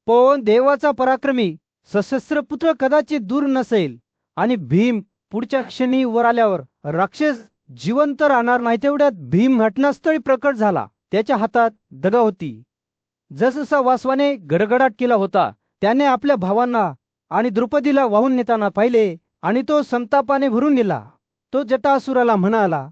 पण देवाचा पराक्रमी सशस्त्र पुत्र कदाचित दूर नसेल आणि भीम पुढच्या क्षणी वर आल्यावर राक्षस जिवंत राहणार नाही. तेवढ्यात भीम घटनास्थळी प्रकट झाला. त्याच्या हातात दगा होती. जसजसा वासवाने गडगडाट केला होता त्याने आपल्या भावांना आणि द्रौपदीला वाहून नेताना पाहिले आणि तो संतापाने भरून गेला. तो जटासुराला म्हणाला,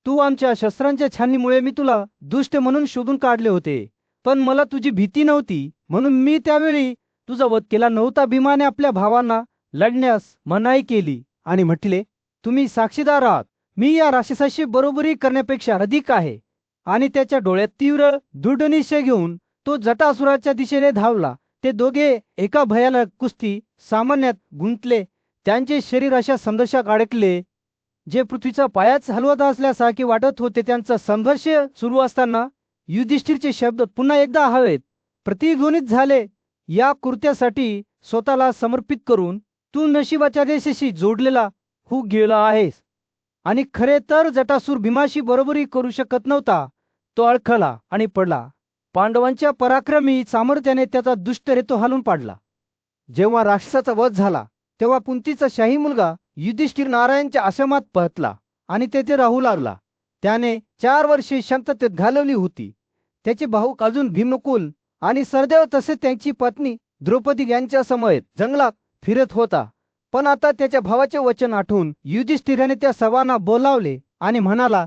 तू आमच्या शस्त्रांच्या छाननीमुळे मी तुला दुष्ट म्हणून शोधून काढले होते, पण मला तुझी भीती नव्हती म्हणून मी त्यावेळी तुझा वध केला नव्हता. भीमाने आपल्या भावांना लढण्यास मनाई केली आणि म्हटले, तुम्ही साक्षीदार आहात. मी या राक्षसाशी बरोबरी करण्यापेक्षा अधिक आहे. आणि त्याच्या डोळ्यात तीव्र दृढ निश्चय घेऊन तो जटासुराच्या दिशेने धावला. ते दोघे एका भयानक कुस्ती सामान्यात गुंतले. त्यांचे शरीर अशा संघर्षात अडकले जे पृथ्वीचा पायाच हलवत असल्यासारखे वाटत होते. त्यांचा संघर्ष सुरू असताना युधिष्ठिरचे शब्द पुन्हा एकदा हवेत प्रतिध्वनित झाले, या कृत्यासाठी स्वतःला समर्पित करून तू नशिबाच्या रेषेशी जोडलेला होऊ गेला आहेस. आणि खरे तर जटासूर भीमाशी बरोबरी करू शकत नव्हता. तो अडखला आणि पडला. पांडवांच्या पराक्रमी सामर्थ्याने त्याचा दुष्ट रेतो हालून पाडला. जेव्हा राक्षसाचा वध झाला तेव्हा कुंतीचा शाही मुलगा युधिष्ठिर नारायणच्या आश्रमात परतला आणि तेथे राहू लागला. त्याने 4 वर्षे शांततेत घालवली होती. त्याचे भाऊ अजून भीमकुल आणि सरदेव तसेच त्यांची पत्नी द्रौपदी यांच्या समवेत जंगलात फिरत होता. पण आता त्याच्या भावाचे वचन आठवून युधिष्ठिराने त्या सर्वांना बोलावले आणि म्हणाला,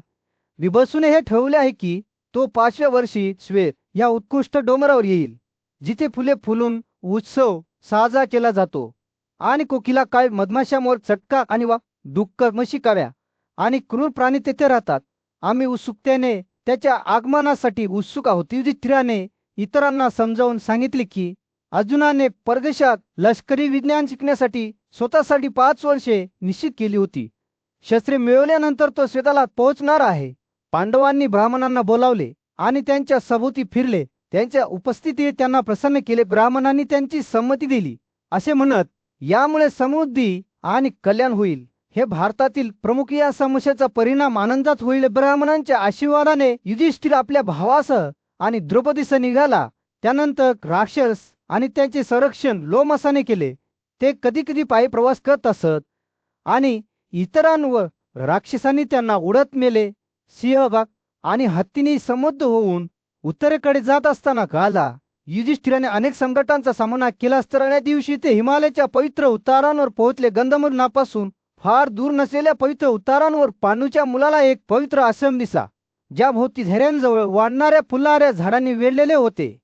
विभसूने हे ठरवले आहे की तो 5व्या वर्षी श्वेत या उत्कृष्ट डोंगरावर येईल, जिथे फुले फुलून उत्सव साजरा केला जातो आणि कोकिला काय मधमाशांवर चटका आणि दुःख मशिकाव्या आणि क्रूर प्राणी तेथे राहतात. आम्ही उत्सुकतेने त्याच्या आगमनासाठी उत्सुक आहोत. युधिष्ठिराने इतरांना समजावून सांगितले की अर्जुनाने परदेशात लष्करी विज्ञान शिकण्यासाठी स्वतःसाठी 5 वर्षे निश्चित केली होती. शस्त्रे मिळवल्यानंतर तो श्वेताला पोहोचणार आहे. पांडवांनी ब्राह्मणांना बोलावले आणि त्यांच्या सभोवती फिरले. त्यांच्या उपस्थितीत त्यांना प्रसन्न केले. ब्राह्मणांनी त्यांची संमती दिली. असे म्हणत, यामुळे समृद्धी आणि कल्याण होईल. हे भारतातील प्रमुख या समस्येचा परिणाम आनंदात होईल. ब्राह्मणांच्या आशीर्वादाने युधिष्ठिर आपल्या भावासह आणि द्रौपदीसह निघाला. त्यानंतर राक्षस आणि त्यांचे संरक्षण लोमसाने केले. ते कधी कधी पायी प्रवास करत असत आणि इतरांवर राक्षसांनी त्यांना उडत मेले. सिंहबाग आणि हत्तींनी समृद्ध होऊन उत्तरेकडे जात असताना गाला. युधिष्ठिराने अनेक संकटांचा सामना केला. असताना दिवशी ते हिमालयाच्या पवित्र उतारांवर पोहोचले. गंधमूरनापासून फार दूर नसलेल्या पवित्र उतारांवर पांडूच्या मुलाला एक पवित्र आश्रम दिसला, ज्या भोवती झऱ्यांजवळ वाढणाऱ्या फुलणाऱ्या झाडांनी वेढलेले होते.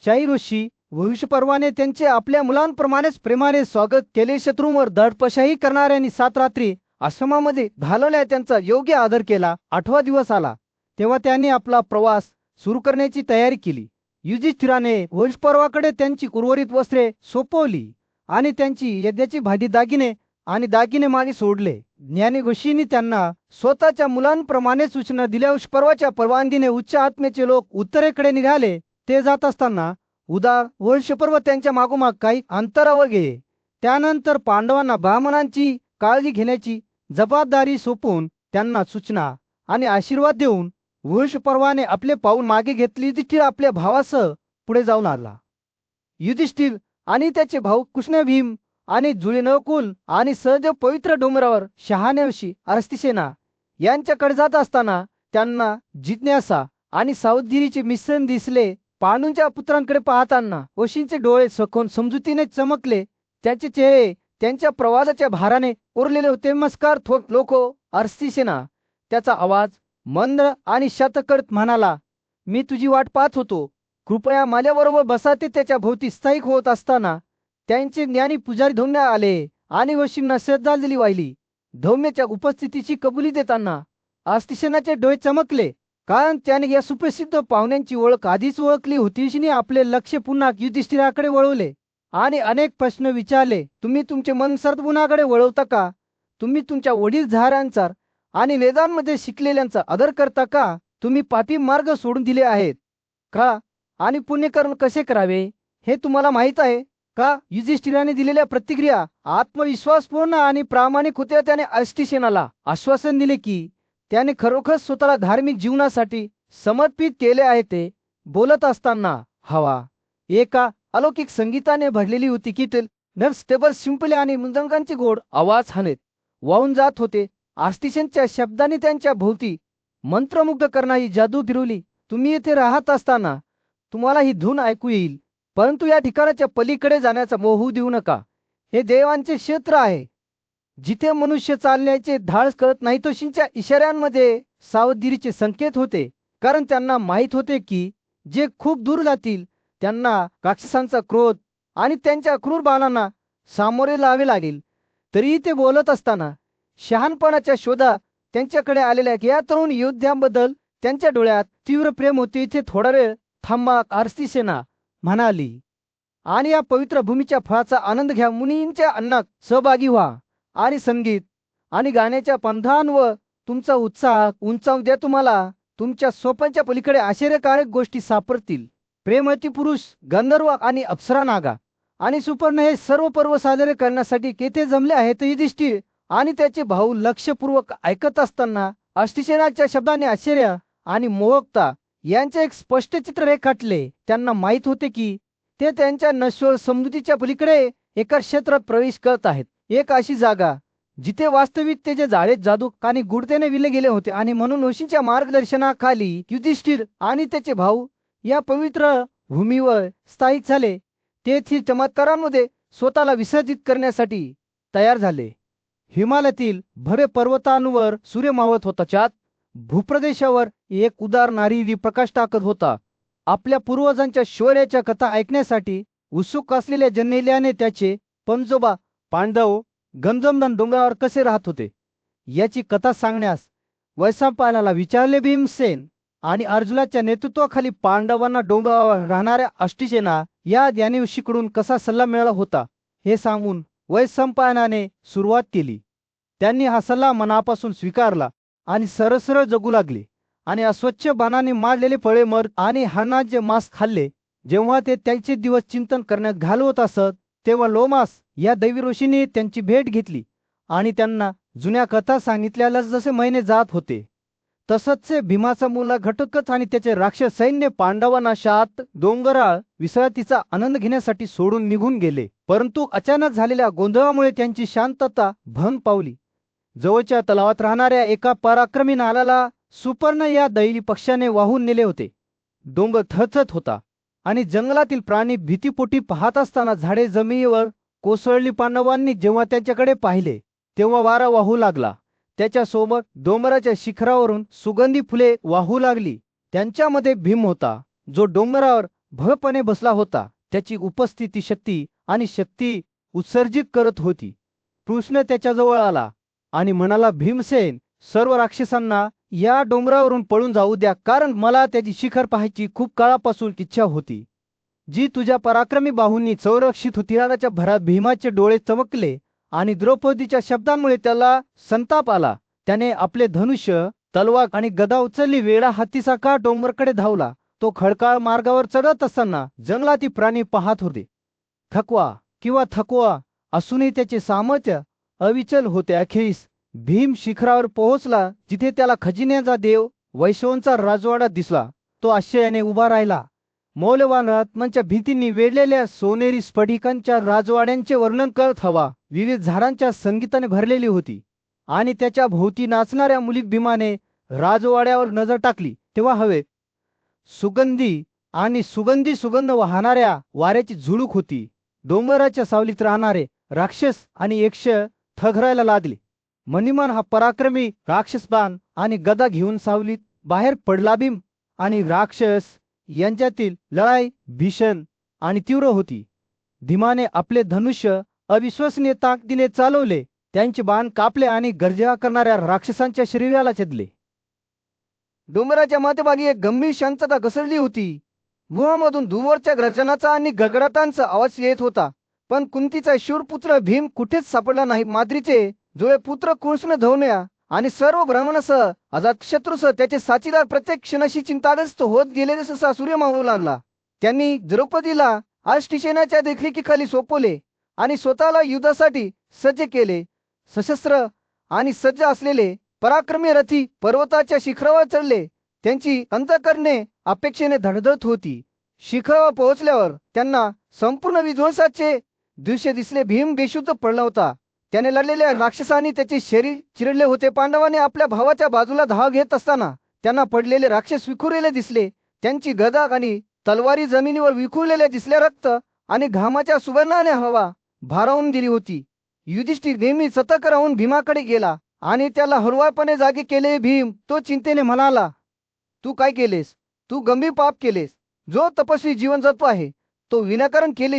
शाही ऋषी वैशंपायनाने त्यांचे आपल्या मुलांप्रमाणेच प्रेमाने स्वागत केले. शत्रूंवर दडपशाही करणाऱ्यांनी 7 रात्री आश्रमामध्ये घालवल्या. त्यांचा योग्य आदर केला. 8वा दिवस आला तेव्हा त्यांनी आपला प्रवास सुरू करण्याची तयारी केली. युधिष्ठिराने वैशंपायनाकडे त्यांची उर्वरित वस्त्रे सोपवली आणि त्यांची यज्ञाची भांडी दागिने मागे सोडले. ज्ञानी ऋषींनी त्यांना स्वतःच्या मुलांप्रमाणे सूचना दिल्या. वैशंपायनाच्या परवानगीने उच्च आत्म्याचे लोक उत्तरेकडे निघाले. ते जात असताना उदार वैशंपायन त्यांच्या मागोमाग काही अंतरावर गेले. त्यानंतर पांडवांना ब्राह्मणांची काळजी घेण्याची जबाबदारी सोपवून त्यांना सूचना आणि आशीर्वाद देऊन वैशंपायनाने आपले पाऊल मागे घेतले. युधिष्ठिर आपल्या भावासह पुढे जाऊन आला. युधिष्ठिर आणि त्याचे भाऊ कृष्ण, भीम आणि जुळे नकुल आणि सहदेव पवित्र डोंगरावर शहाण्याशी अरस्तीसेना यांच्याकडे जात असताना त्यांना जिज्ञासा आणि सावधगिरीचे मिश्रण दिसले. पांडूंच्या पुत्रांकडे पाहताना वशींचे डोळे सखोल समजुतीने चमकले. त्याचे चेहरे त्यांच्या प्रवासाच्या भाराने उरलेले होते. नमस्कार थोर लोको, अरस्तीसेना. त्याचा आवाज मंद आणि शांतकर्त म्हणाला, मी तुझी वाट पाहत होतो. कृपया माझ्याबरोबर बसा. ते त्याच्या भोवती स्थायिक होत असताना त्यांचे ज्ञानी पुजारी धौम्य आले आणि वशींना श्रद्धांजली वाहिली. धौम्याच्या उपस्थितीची कबुली देताना अरस्तीसेनाचे डोळे चमकले, कारण त्याने या सुप्रसिद्ध पाहुण्यांची ओळख आधीच ओळखली होती. ऋषीने आपले लक्ष पुन्हा युधिष्ठिराकडे वळवले आणि अनेक प्रश्न विचारले. तुम्ही तुमचे मन सद्गुणाकडे वळवता का? तुम्ही तुमच्या वडीलधाऱ्यांचा आणि वेदांमध्ये शिकलेल्यांचा आदर करता का? तुम्ही पापी मार्ग सोडून दिले आहेत का? आणि पुण्यकर्म कसे करावे हे तुम्हाला माहीत आहे का? युधिष्ठिराने दिलेल्या प्रतिक्रिया आत्मविश्वासपूर्ण आणि प्रामाणिक होत्या. त्याने अरस्तीसेनाला आश्वासन दिले की त्याने खरोखर स्वतःला धार्मिक जीवनासाठी समर्पित केले आहे. ते बोलत असताना हवा एका अलौकिक संगीताने भरलेली होती की नर्सटेबल शिंपले आणि मृदंगांचे गोड आवाज हाणत वाहून जात होते. आर्टिस्टच्या शब्दांनी त्यांच्या भोवती मंत्रमुग्ध करणारी जादू फिरवली. तुम्ही येथे राहत असताना तुम्हाला ही धून ऐकू येईल, परंतु या ठिकाणाच्या पलीकडे जाण्याचा मोह होऊ देऊ नका. हे देवांचे क्षेत्र आहे, जिथे मनुष्य चालण्याचे धाडस करत नाही. तोशींच्या इशाऱ्यांमध्ये सावधगिरीचे संकेत होते, कारण त्यांना माहीत होते की जे खूप दूर जातील त्यांना राक्षसांचा क्रोध आणि त्यांच्या क्रूर बाणांना सामोरे लावे लागेल. तरीही ते बोलत असताना शहाणपणाच्या शोधा त्यांच्याकडे आलेल्या या तरुण योद्ध्यांबद्दल त्यांच्या डोळ्यात तीव्र प्रेम होते. इथे थोडा वेळ थांबा, आर्टिसेना म्हणाली, आणि या पवित्र भूमीच्या फळाचा आनंद घ्या. मुनींच्या अन्नात सहभागी व्हा आणि संगीत आणि गाण्याच्या पंधांवर तुमचा उत्साह उंचावून द्या. तुम्हाला तुमच्या स्वप्नाच्या पलीकडे आश्चर्यकारक गोष्टी सापडतील. प्रेमती पुरुष, गंधर्व आणि अप्सरा, नागा आणि सुपर्ण हे सर्व पर्व साजरे करण्यासाठी केथे जमले आहेत. युधिष्ठिर आणि त्याचे भाऊ लक्षपूर्वक ऐकत असताना अष्टिसेनाच्या शब्दाने आश्चर्य आणि मोहकता यांचे एक स्पष्ट चित्र रेखाटले. त्यांना माहीत होते की ते त्यांच्या नश्वर समृद्धीच्या पलीकडे एका क्षेत्रात प्रवेश करत आहेत. एक अशी जागा जिथे वास्तविकतेचे जाळे जादू आणि गुढतेने विले गेले होते. आणि म्हणून ऋषींच्या मार्गदर्शनाखाली युधिष्ठिर आणि त्याचे भाऊ या पवित्र भूमीवर स्थायिक झाले. तेथील चमत्कारांमध्ये स्वतःला विसर्जित करण्यासाठी तयार झाले. हिमालयातील भव्य पर्वतांवर सूर्य मावळत होता. चात भूप्रदेशावर एक उदार नारी प्रकाश टाकत होता. आपल्या पूर्वजांच्या शौर्याच्या कथा ऐकण्यासाठी उत्सुक असलेल्या जन्नेल्याने त्याचे पंजोबा पांडव गंधमदन डोंगरावर कसे राहत होते याची कथा सांगण्यास वैशंपायनाला विचारले. भीमसेन आणि अर्जुनाच्या नेतृत्वाखाली पांडवांना डोंगरावर राहणाऱ्या अष्टिसेना या ज्ञानीऋषीकडून कसा सल्ला मिळाला होता हे सांगून वैशंपायनाने सुरुवात केली. त्यांनी हा सल्ला मनापासून स्वीकारला आणि सरळ जगू लागले आणि अस्वच्छ बाणाने मारलेले फळे, मर आणि हरणाचे मांस खाल्ले. जेव्हा ते त्यांचे दिवस चिंतन करण्यात घालवत असत, तेव्हा लोमास या दैवी ऋषीने त्यांची भेट घेतली आणि त्यांना जुन्या कथा सांगितल्याला जसे महिने जात होते तसंच भीमाचा मुलगा घटोत्कच आणि त्याचे राक्षस सैन्य पांडवांना शात डोंगराळ विश्रांतीचा आनंद घेण्यासाठी सोडून निघून गेले. परंतु अचानक झालेल्या गोंधळामुळे त्यांची शांतता भंग पावली. जवळच्या तलावात राहणाऱ्या एका पराक्रमी नालाला सुपर्ण या दैवी पक्षाने वाहून नेले होते. डोंगर थरथरत होता आणि जंगलातील प्राणी भीतीपोटी पाहत असताना झाडे जमिनीवर कोसळली. पांडवांनी जेव्हा त्यांच्याकडे पाहिले तेव्हा वारा वाहू लागला. त्याच्यासोबत डोंगराच्या शिखरावरून सुगंधी फुले वाहू लागली. त्यांच्यामध्ये भीम होता, जो डोंगरावर भव्यपणे बसला होता. त्याची उपस्थिती शक्ती उत्सर्जित करत होती. कृष्ण त्याच्याजवळ आला आणि म्हणाला, भीमसेन, सर्व राक्षसांना या डोंगरावरून पळून जाऊ द्या, कारण मला त्याची शिखर पाहायची खूप काळापासून इच्छा होती, जी तुझ्या पराक्रमी बाहूंनी संरक्षित होती. राणाच्या भरात भीमाचे डोळे चमकले आणि द्रौपदीच्या शब्दांमुळे त्याला संताप आला. त्याने आपले धनुष्य, तलवार आणि गदा उचलली. वेडा हत्तीसारखा डोंगराकडे धावला. तो खडकाळ मार्गावर चढत असताना जंगलातील प्राणी पाहत होते. थकवा असूनही त्याचे सामर्थ्य अविचल होते. अखेरीस भीम शिखरावर पोहोचला, जिथे त्याला खजिन्याचा देव वैश्वांचा राजवाडा दिसला. तो आश्चर्याने उभा राहिला. मौल्यवान रत्नांच्या भीतींनी वेढलेल्या सोनेरी स्फटिकांच्या राजवाड्यांचे वर्णन करत हवा विविध झाडांच्या संगीताने भरलेली होती आणि त्याच्या भोवती नाचणाऱ्या मुली. भीमाने राजवाड्यावर नजर टाकली तेव्हा हवेत सुगंध वाहणाऱ्या वाऱ्याची झुळूक होती. डोंगराच्या सावलीत राहणारे राक्षस आणि यक्ष थरथरायला लागले. मणिमान हा पराक्रमी राक्षस बाण आणि गदा घेऊन सावलीत बाहेर पडला. भीम आणि राक्षस यांच्यातील लढाई भीषण आणि तीव्र होती. भीमाने आपले धनुष्य अविश्वसनीय ताकदीने चालवले. त्यांचे बाण कापले आणि गर्जना करणाऱ्या राक्षसांच्या शरीराला छेदले. डोंगराच्या मध्यभागी एक गंभीर शांतता घसरली होती. गुहामधून दूरवरच्या गर्जनाचा आणि गडगडाटांचा आवाज येत होता, पण कुंतीचा शूरपुत्र भीम कुठेच सापडला नाही. माद्रीचे जुळे पुत्र कृष्ण, धौम्या आणि सर्व ब्राह्मणासह अजातशत्रूसह त्याचे साथीदार प्रत्येक क्षणाशी चिंताग्रस्त होत गेले. जसा सूर्य मावळू लागला, त्यांनी द्रौपदीला अष्टिसेनाच्या देखरेखीखाली सोपवले आणि स्वतःला युद्धासाठी सज्ज केले. सशस्त्र आणि सज्ज असलेले पराक्रमी रथी पर्वताच्या शिखरावर चढले. त्यांची अंतःकरणे अपेक्षेने धडधडत होती. शिखरावर पोहोचल्यावर त्यांना संपूर्ण विध्वंसाचे दृश्य दिसले. भीम बेशुद्ध पडला होता. त्याने लढलेल्या राक्षसांनी त्याचे शरीर चिरडले होते. पांडवांनी आपल्या भावाच्या बाजूला धाव घेत असताना त्यांना पडलेले राक्षस विखुरलेले दिसले. त्यांची गदा आणि तलवारी जमिनीवर विखुरलेल्या दिसल्या. रक्त आणि घामाच्या सुगंधाने हवा भारावून दिली होती. युधिष्ठिर नेहमी सतर्क राहून भीमाकडे गेला आणि त्याला हळुवारपणे जागे केले. भीम तो चिंतेने म्हणाला, तू काय केलेस? तू गंभीर पाप केलेस. जो तपस्वी जीवन जगतो आहे तो विनाकारण केले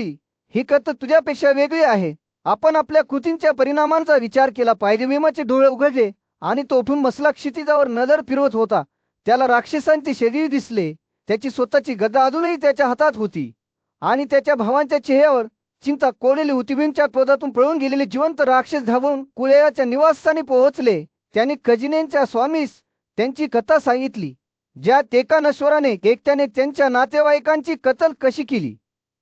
ही कर्त तुझ्यापेक्षा वेगळी आहे. आपण आपल्या कृतींच्या परिणामांचा विचार केला पाहिजे. भीमाचे डोळे उघडले आणि तो उठून बसला. क्षितिजावर नजर फिरवत होता. त्याला राक्षसांचे शरीर दिसले. त्याची स्वतःची गदा अजूनही त्याच्या हातात होती आणि त्याच्या भावांच्या चेहऱ्यावर चिंता कोरलेली होती. भीमच्या क्रोधातून पळून गेलेले जिवंत राक्षस धावून कुळेयाच्या निवासस्थानी पोहोचले. त्यांनी खजिन्यांच्या स्वामीस त्यांची कथा सांगितली, ज्यात एका नश्वराने एकट्याने त्यांच्या नातेवाईकांची कत्तल कशी केली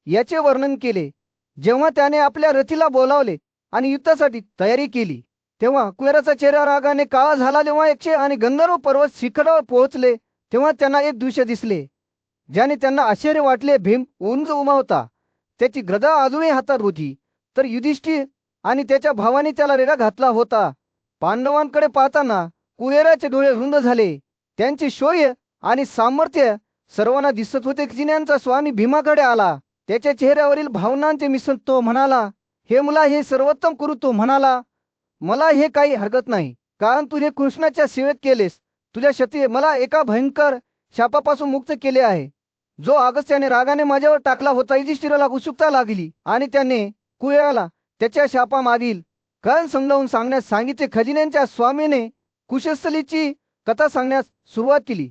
याचे वर्णन केले. जेव्हा त्याने आपल्या रथीला बोलावले आणि युद्धासाठी तयारी केली तेव्हा कुबेराचा चेहरा रागाने काळा झाला. जेव्हा यक्ष आणि गंधर्व पर्वत शिखरावर पोहोचले तेव्हा त्यांना एक दृश्य दिसले ज्याने त्यांना आश्चर्य वाटले. भीम उंच उभा होता. त्याची गदा अजूनही हातात होती, तर युधिष्ठिर आणि त्याच्या भावाने त्याला रेडा घातला होता. पांडवांकडे पाहताना कुबेराचे डोळे रुंद झाले. त्यांचे शौर्य आणि सामर्थ्य सर्वांना दिसत होते. खजिन्यांचा स्वामी भीमाकडे आला. त्याच्या चेहऱ्यावरील भावनांचे मिश्रण तो म्हणाला, हे मुला, हे सर्वोत्तम करू. तो म्हणाला, मला हे काही हरकत नाही, कारण तू हे कृष्णाच्या सेवेत केलेस. तुझ्या शक्ती मला एका भयंकर शापापासून मुक्त केले आहे, जो अगस्त्याने रागाने माझ्यावर टाकला होता. युधिष्ठिराला उत्सुकता लागली आणि त्याने कुबेराला त्याच्या शापामागील कारण समजावून सांगण्यास सांगितले. खजिन्यांच्या स्वामीने कुशस्थलीची कथा सांगण्यास सुरुवात केली.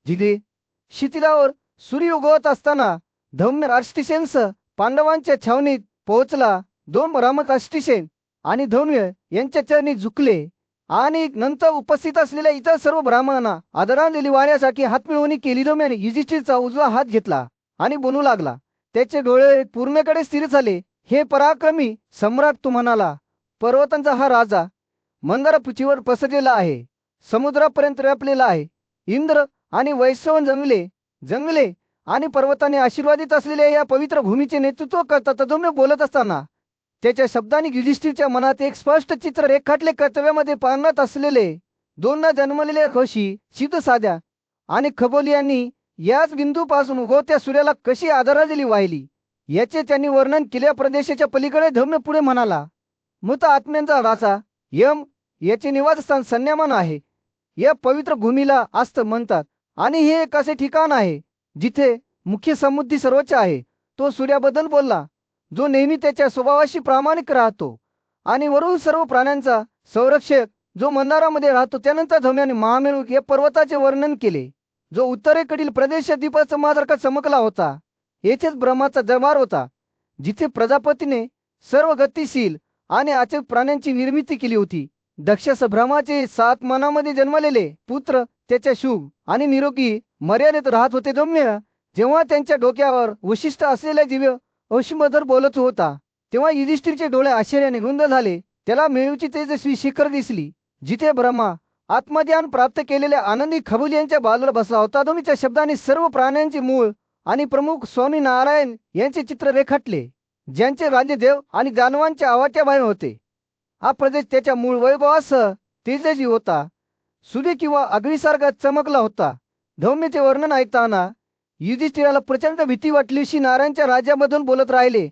जिथे क्षितिजावर सूर्य उगवत असताना धौम्य राष्ट्रसेनस पांडवांच्या छावणीत पोहोचला. दोन रामक राष्ट्रसेन आणि धौम्य यांच्या चरणी झुकले आणि नंतर उपस्थित असलेल्या इतर सर्व ब्राह्मणांना आदरांजली वाहण्यासाठी हातमिळवणी केली. धौम्याने युधिष्ठिरचा उजवा हात घेतला आणि बोलू लागला. त्याचे डोळे पूर्णेकडे स्थिर झाले. हे पराक्रमी सम्राट, तू म्हणाला, पर्वतांचा हा राजा मंदार पृथ्वीवर पसरलेला आहे, समुद्रापर्यंत व्यापलेला आहे. इंद्र आणि वैश्रवण जंगले आणि पर्वताने आशीर्वादित असलेल्या या पवित्र भूमीचे नेतृत्व करतात. धौम्य बोलत असताना त्याच्या शब्दांनी युधिष्ठिरच्या मनात एक स्पष्ट चित्र रेखाटले. कर्तव्यामध्ये पाळण्यात असलेले दोनदा जन्मलेल्या ऋषी सिद्धसाध्या आणि खगोली यांनी याच बिंदूपासून उगवत्या सूर्याला कशी आदरांजली वाहिली याचे त्यांनी वर्णन केल्या. प्रदेशाच्या पलीकडे धौम्य पुढे म्हणाला, मृत आत्म्यांचा राजा यम याचे निवासस्थान संन्यामान आहे. या पवित्र भूमीला आस्त म्हणतात आणि हे एक असे ठिकाण आहे जिथे मुख्य समुद्री सर्वोच्च आहे. तो सूर्याबद्दल बोलला, जो नेहमी त्याच्या स्वभावाशी प्रामाणिक राहतो आणि वरून सर्व प्राण्यांचा संरक्षक जो मंदारामध्ये राहतो. त्यानंतर धौम्याने महामेरू या पर्वताचे वर्णन केले, जो उत्तरेकडील प्रदेश दीपसमासारखा चमकला होता. येथेच ब्रह्माचा दरबार होता, जिथे प्रजापतीने सर्व गतिशील आणि अचूक प्राण्यांची निर्मिती केली होती. दक्ष ब्रह्माचे 7 मनामध्ये जन्मलेले पुत्र त्याच्या शुभ आणि निरोगी मर्यादेत राहत होते. धौम्य जेव्हा त्यांच्या डोक्यावर वशिष्ठ असलेल्या दिव्य अश्मधर बोलत होता तेव्हा युधिष्ठिरचे डोळे आश्चर्याने रुंद झाले. त्याला मेरूची तेजस्वी शिखर दिसली, जिथे ब्रह्मा आत्मज्ञान प्राप्त केलेल्या आनंदी खगोली यांच्या बाजूला बसला होता. धौम्याच्या शब्दांनी सर्व प्राण्यांचे मूळ आणि प्रमुख स्वामी नारायण यांचे चित्र रेखाटले, ज्यांचे राज्य देव आणि दानवांच्या आवाट्या बाहेर होते. हा प्रदेश त्याच्या मूळ वैभवासह तेजस्वी होता. सूर्य किंवा अग्नीसारखा चमकला होता. धौम्याचे वर्णन ऐकताना युधिष्ठिराला प्रचंड भीती वाटली. श्री नारायणच्या राज्यामधून बोलत राहिले,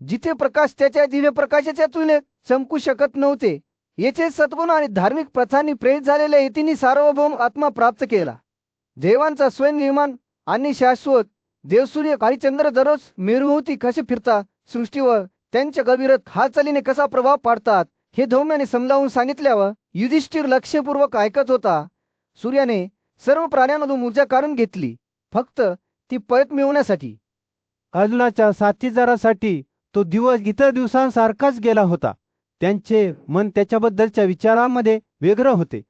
जिथे प्रकाश त्याच्या दिव्य प्रकाशाच्या तुलनेत चमकू शकत नव्हते. येथे सद्गुण आणि धार्मिक प्रथांनी प्रेरित झालेल्या यतींनी सार्वभौम आत्मा प्राप्त केला. देवांचा स्वयंनिर्माण आणि शाश्वत देवसूर्य हरिचंद्र दररोज मेरूभोवती कसे फिरतात, सृष्टीवर त्यांच्या गभीरत हालचालीने कसा प्रभाव पाडतात हे धौम्याने समजावून सांगितल्यावर युधिष्ठिर लक्षपूर्वक ऐकत होता. सूर्याने सर्व प्राण्यांमधून ऊर्जा काढून घेतली, फक्त ती परत मिळवण्यासाठी. अर्जुनाच्या साथीदारासाठी तो दिवस इतर दिवसांसारखाच गेला होता. त्यांचे मन त्याच्याबद्दलच्या विचारांमध्ये वेगळं होते,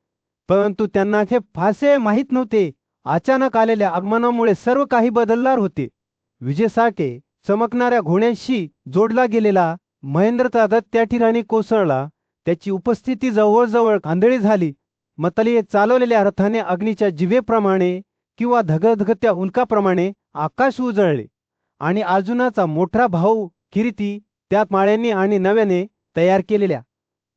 परंतु त्यांना हे फारसे माहीत नव्हते. अचानक आलेल्या आगमनामुळे सर्व काही बदलणार होते. विजेसारखे चमकणाऱ्या घोड्यांशी जोडला गेलेला महेंद्रचा रथ त्या ठिकाणी कोसळला. त्याची उपस्थिती जवळजवळ आंधळी झाली. मतलीये चालवलेल्या रथाने अग्नीच्या जिभेप्रमाणे किंवा धगधगत्या उल्काप्रमाणे आकाश उजळले आणि अर्जुनाचा मोठा भाऊ किरीती त्या माळ्यांनी आणि नव्याने तयार केलेल्या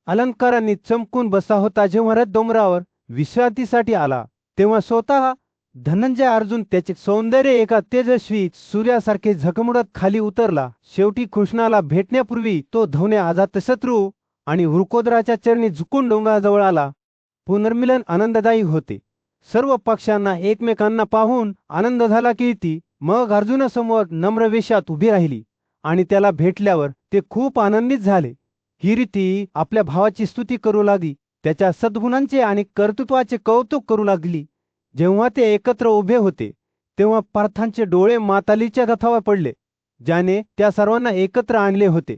अलंकारांनी चमकून बसला होता. जेव्हा रथ डोंगरावर विश्रांतीसाठी आला तेव्हा स्वतः धनंजय अर्जुन त्याचे सौंदर्य एका तेजस्वी सूर्यासारखे झगमगत खाली उतरला. शेवटी कृष्णाला भेटण्यापूर्वी तो धवने अजातशत्रू आणि वृकोदराच्या चरणी झुकून डोंगराजवळ आला. पुनर्मिलन आनंददायी होते. सर्व पक्षांना एकमेकांना पाहून आनंद झाला. कीर्ती मग अर्जुनासमोर नम्र वेशात उभी राहिली आणि त्याला भेटल्यावर ते खूप आनंदित झाले. कीर्ती आपल्या भावाची स्तुती करू लागली, त्याच्या सद्गुणांचे आणि कर्तृत्वाचे कौतुक करू लागली. जेव्हा ते एकत्र उभे होते तेव्हा पार्थांचे डोळे मातालीच्या रथावर पडले, ज्याने त्या सर्वांना एकत्र आणले होते.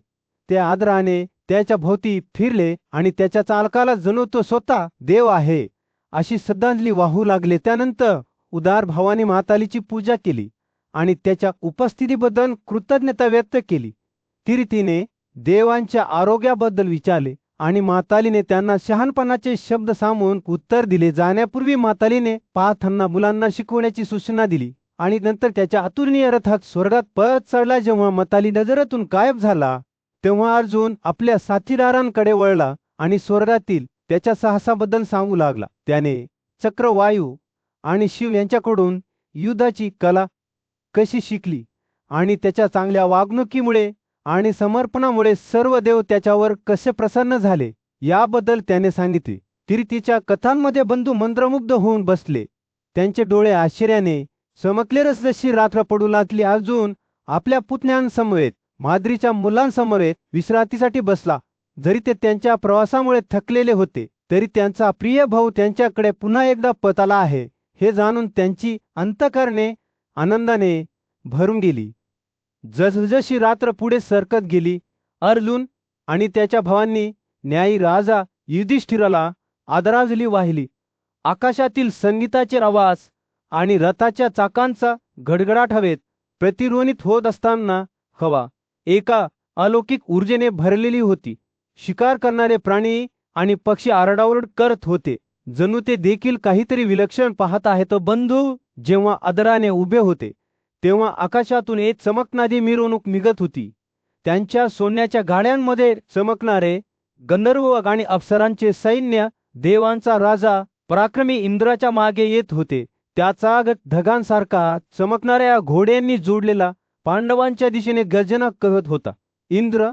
ते आदराने त्याच्या भोवती फिरले आणि त्याच्या चालकाला जणू तो स्वतः देव आहे अशी श्रद्धांजली वाहू लागले. त्यानंतर उदार भावाने मातालीची पूजा केली आणि त्याच्या उपस्थितीबद्दल कृतज्ञता व्यक्त केली. कीर्तीने देवांच्या आरोग्याबद्दल विचारले आणि मातालीने त्यांना शहाणपणाचे शब्द सांगून उत्तर दिले. जाण्यापूर्वी मातालीने पार्थांना मुलांना शिकवण्याची सूचना दिली आणि नंतर त्याच्या अतुलनीय रथात स्वर्गात परत चढला. जेव्हा माताली नजरेतून गायब झाला तेव्हा अर्जुन आपल्या साथीदारांकडे वळला आणि स्वर्गातील त्याच्या साहसाबद्दल सांगू लागला. त्याने चक्रवायू आणि शिव यांच्याकडून युद्धाची कला कशी शिकली आणि त्याच्या चांगल्या वागणुकीमुळे आणि समर्पणामुळे सर्व देव त्याच्यावर कसे प्रसन्न झाले याबद्दल त्याने सांगितले. कीर्तीच्या कथांमध्ये बंधू मंत्रमुग्ध होऊन बसले. त्यांचे डोळे आश्चर्याने चमकले. जशी रात्र पडू लागली अर्जुन आपल्या पुतण्यांसमवेत माद्रीच्या मुलांसमवेत विश्रांतीसाठी बसला. जरी ते त्यांच्या प्रवासामुळे थकलेले होते तरी त्यांचा प्रिय भाऊ त्यांच्याकडे पुन्हा एकदा परत आला आहे हे जाणून त्यांची अंतःकरणे आनंदाने भरून गेली. जसजशी रात्र पुढे सरकत गेली अर्जुन आणि त्याच्या भावांनी न्यायी राजा युधिष्ठिराला आदरांजली वाहिली. आकाशातील संगीताचे आवाज आणि रथाच्या चाकांचा गडगडाट हवेत प्रतिध्वनित होत असताना हवा एका अलौकिक ऊर्जेने भरलेली होती. शिकार करणारे प्राणी आणि पक्षी आरडाओरड करत होते, जणू ते देखील काहीतरी विलक्षण पाहत आहेत. बंधू जेव्हा आदराने उभे होते तेव्हा आकाशातून एक चमकणारी मिरवणूक निघत होती. त्यांच्या सोन्याच्या गाड्यांमध्ये चमकणारे गंधर्व आणि अप्सरांचे सैन्य देवांचा राजा पराक्रमी इंद्राच्या मागे येत होते. त्याचा ढगांसारखा चमकणाऱ्या घोड्यांनी जोडलेला पांडवांच्या दिशेने गर्जना करत होता. इंद्र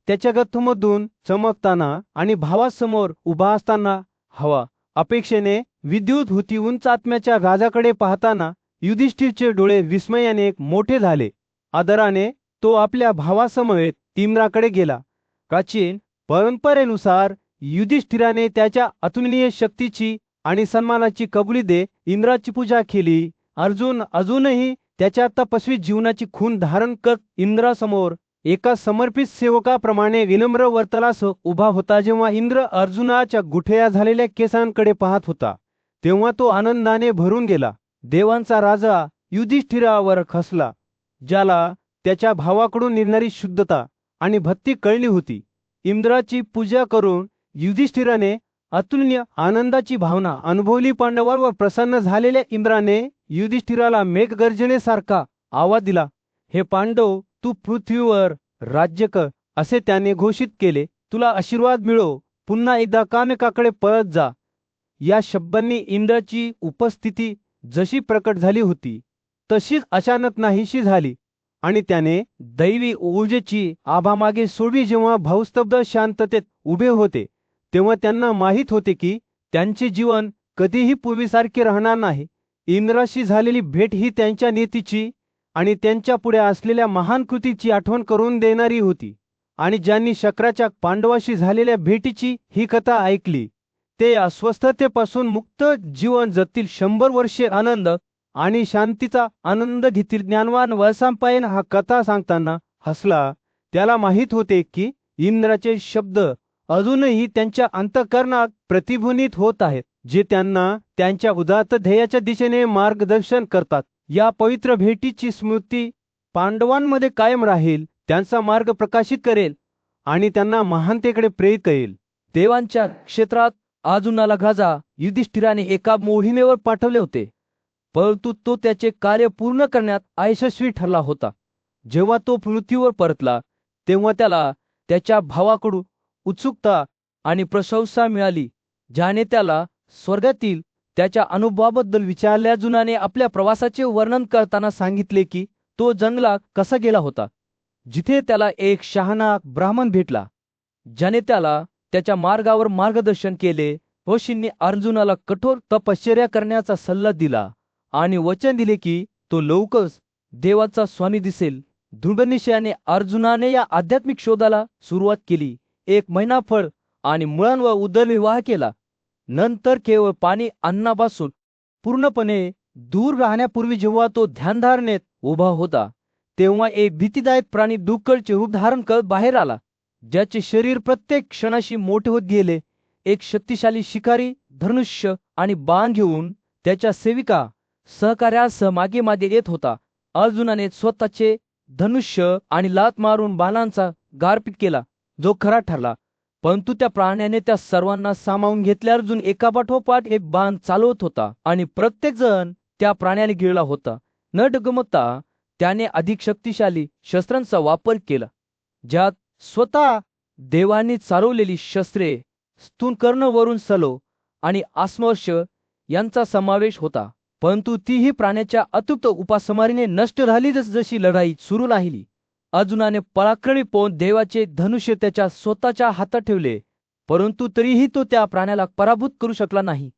त्याच्या गथमधून चमकताना आणि भावासमोर उभा असताना हवा अपेक्षेने विद्युत होती. उंच आत्म्याच्या राजाकडे पाहताना युधिष्ठिरचे डोळे विस्मयाने मोठे झाले. आदराने तो आपल्या भावासमवेत इंद्राकडे गेला. प्राचीन परंपरेनुसार युधिष्ठिराने त्याच्या अतुलनीय शक्तीची आणि सन्मानाची कबुली दे इंद्राची पूजा केली. अर्जुन अजूनही त्याच्या तपस्वी जीवनाची खून धारण करत इंद्रासमोर एका समर्पित सेवकाप्रमाणे विनम्र वर्तनास उभा होता. जेव्हा इंद्र अर्जुनाच्या गुठया झालेल्या केसांकडे पाहत होता तेव्हा तो आनंदाने भरून गेला. देवांचा राजा युधिष्ठिरावर खसला, ज्याला त्याच्या भावाकडून निघणारी शुद्धता आणि भक्ती कळली होती. इंद्राची पूजा करून युधिष्ठिराने अतुलनीय आनंदाची भावना अनुभवली. पांडवांवर प्रसन्न झालेल्या इंद्राने युधिष्ठिराला मेघगर्जनेसारखा आवाज दिला. हे पांडव, तू पृथ्वीवर राज्य कर असे त्याने घोषित केले. तुला आशीर्वाद मिळो. पुन्हा एकदा कामेकाकडे परत जा. या शब्दांनी इंद्राची उपस्थिती जशी प्रकट झाली होती तशीच अचानक नाहीशी झाली आणि त्याने दैवी ऊर्जेची आभा मागे सोडली. जेव्हा भाऊ स्तब्ध शांततेत उभे होते तेव्हा त्यांना माहीत होते की त्यांचे जीवन कधीही पूर्वीसारखे राहणार नाही. इंद्राशी झालेली भेट ही त्यांच्या नीतीची आणि त्यांच्या पुढे असलेल्या महान कृतीची आठवण करून देणारी होती. आणि ज्यांनी शक्राच्या पांडवाशी झालेल्या भेटीची ही कथा ऐकली ते अस्वस्थतेपासून मुक्त जीवन जगतील. 100 वर्षे आनंद आणि शांतीचा आनंद घेतील. ज्ञानवान वळसांपायन हा कथा सांगताना हसला. त्याला माहीत होते की इंद्राचे शब्द अजूनही त्यांच्या अंतःकरणात प्रतिध्वनित होत आहेत, जे त्यांना त्यांच्या उदात्त ध्येयाच्या दिशेने मार्गदर्शन करतात. या पवित्र भेटीची स्मृती पांडवांमध्ये कायम राहील, त्यांचा मार्ग प्रकाशित करेल आणि त्यांना महानतेकडे प्रेरित करेल. देवांच्या क्षेत्रात अर्जुनाला राजा युधिष्ठिराने एका मोहिमेवर पाठवले होते. परंतु तो त्याचे कार्य पूर्ण करण्यात अयशस्वी ठरला होता. जेव्हा तो पृथ्वीवर परतला तेव्हा त्याला त्याच्या भावाकडून उत्सुकता आणि प्रशंसा मिळाली, ज्याने त्याला स्वर्गातील त्याच्या अनुभवाबद्दल विचारले. अर्जुनाने आपल्या प्रवासाचे वर्णन करताना सांगितले की तो जंगलात कसा गेला होता, जिथे त्याला एक शहाणा ब्राह्मण भेटला, ज्याने त्याला त्याच्या मार्गावर मार्गदर्शन केले. ऋषींनी अर्जुनाला कठोर तपश्चर्या करण्याचा सल्ला दिला आणि वचन दिले की तो लवकरच देवाचा स्वामी दिसेल. दृढनिश्चयाने अर्जुनाने या आध्यात्मिक शोधाला सुरुवात केली. 1 महिना फळ आणि मुळांवर उदरनिर्वाह केला. नंतर केवळ पाणी अन्नापासून पूर्णपणे दूर राहण्यापूर्वी जेव्हा तो ध्यानधारणेत उभा होता, तेव्हा एक भीतीदायक प्राणी डुक्करचे रूप धारण करत बाहेर आला, ज्याचे शरीर प्रत्येक क्षणाशी मोठे होत गेले. एक शक्तिशाली शिकारी धनुष्य आणि बाण घेऊन त्याच्या सेविका सहकार्यासह मागे मागे येत होता. अर्जुनाने स्वतःचे धनुष्य आणि लात मारून बाणांचा गारपीट केला, जो खरा ठरला. परंतु त्या प्राण्याने त्या सर्वांना सामावून घेतले. अर्जुन एकापाठोपाठ एक बाण चालवत होता आणि प्रत्येक जण त्या प्राण्याने गिळला होता. न डगमगता त्याने अधिक शक्तिशाली शस्त्रांचा वापर केला, ज्यात स्वतः देवांनी चालवलेली शस्त्रे, स्तून कर्ण, वरून सलो आणि आस्मर्श यांचा समावेश होता. परंतु तीही प्राण्याच्या अतृप्त उपासमारीने नष्ट झाली. जशी लढाई सुरू राहिली, अर्जुनाने पराक्रमी पोहून देवाचे धनुष्य त्याच्या स्वतःच्या हातात ठेवले, परंतु तरीही तो त्या प्राण्याला पराभूत करू शकला नाही.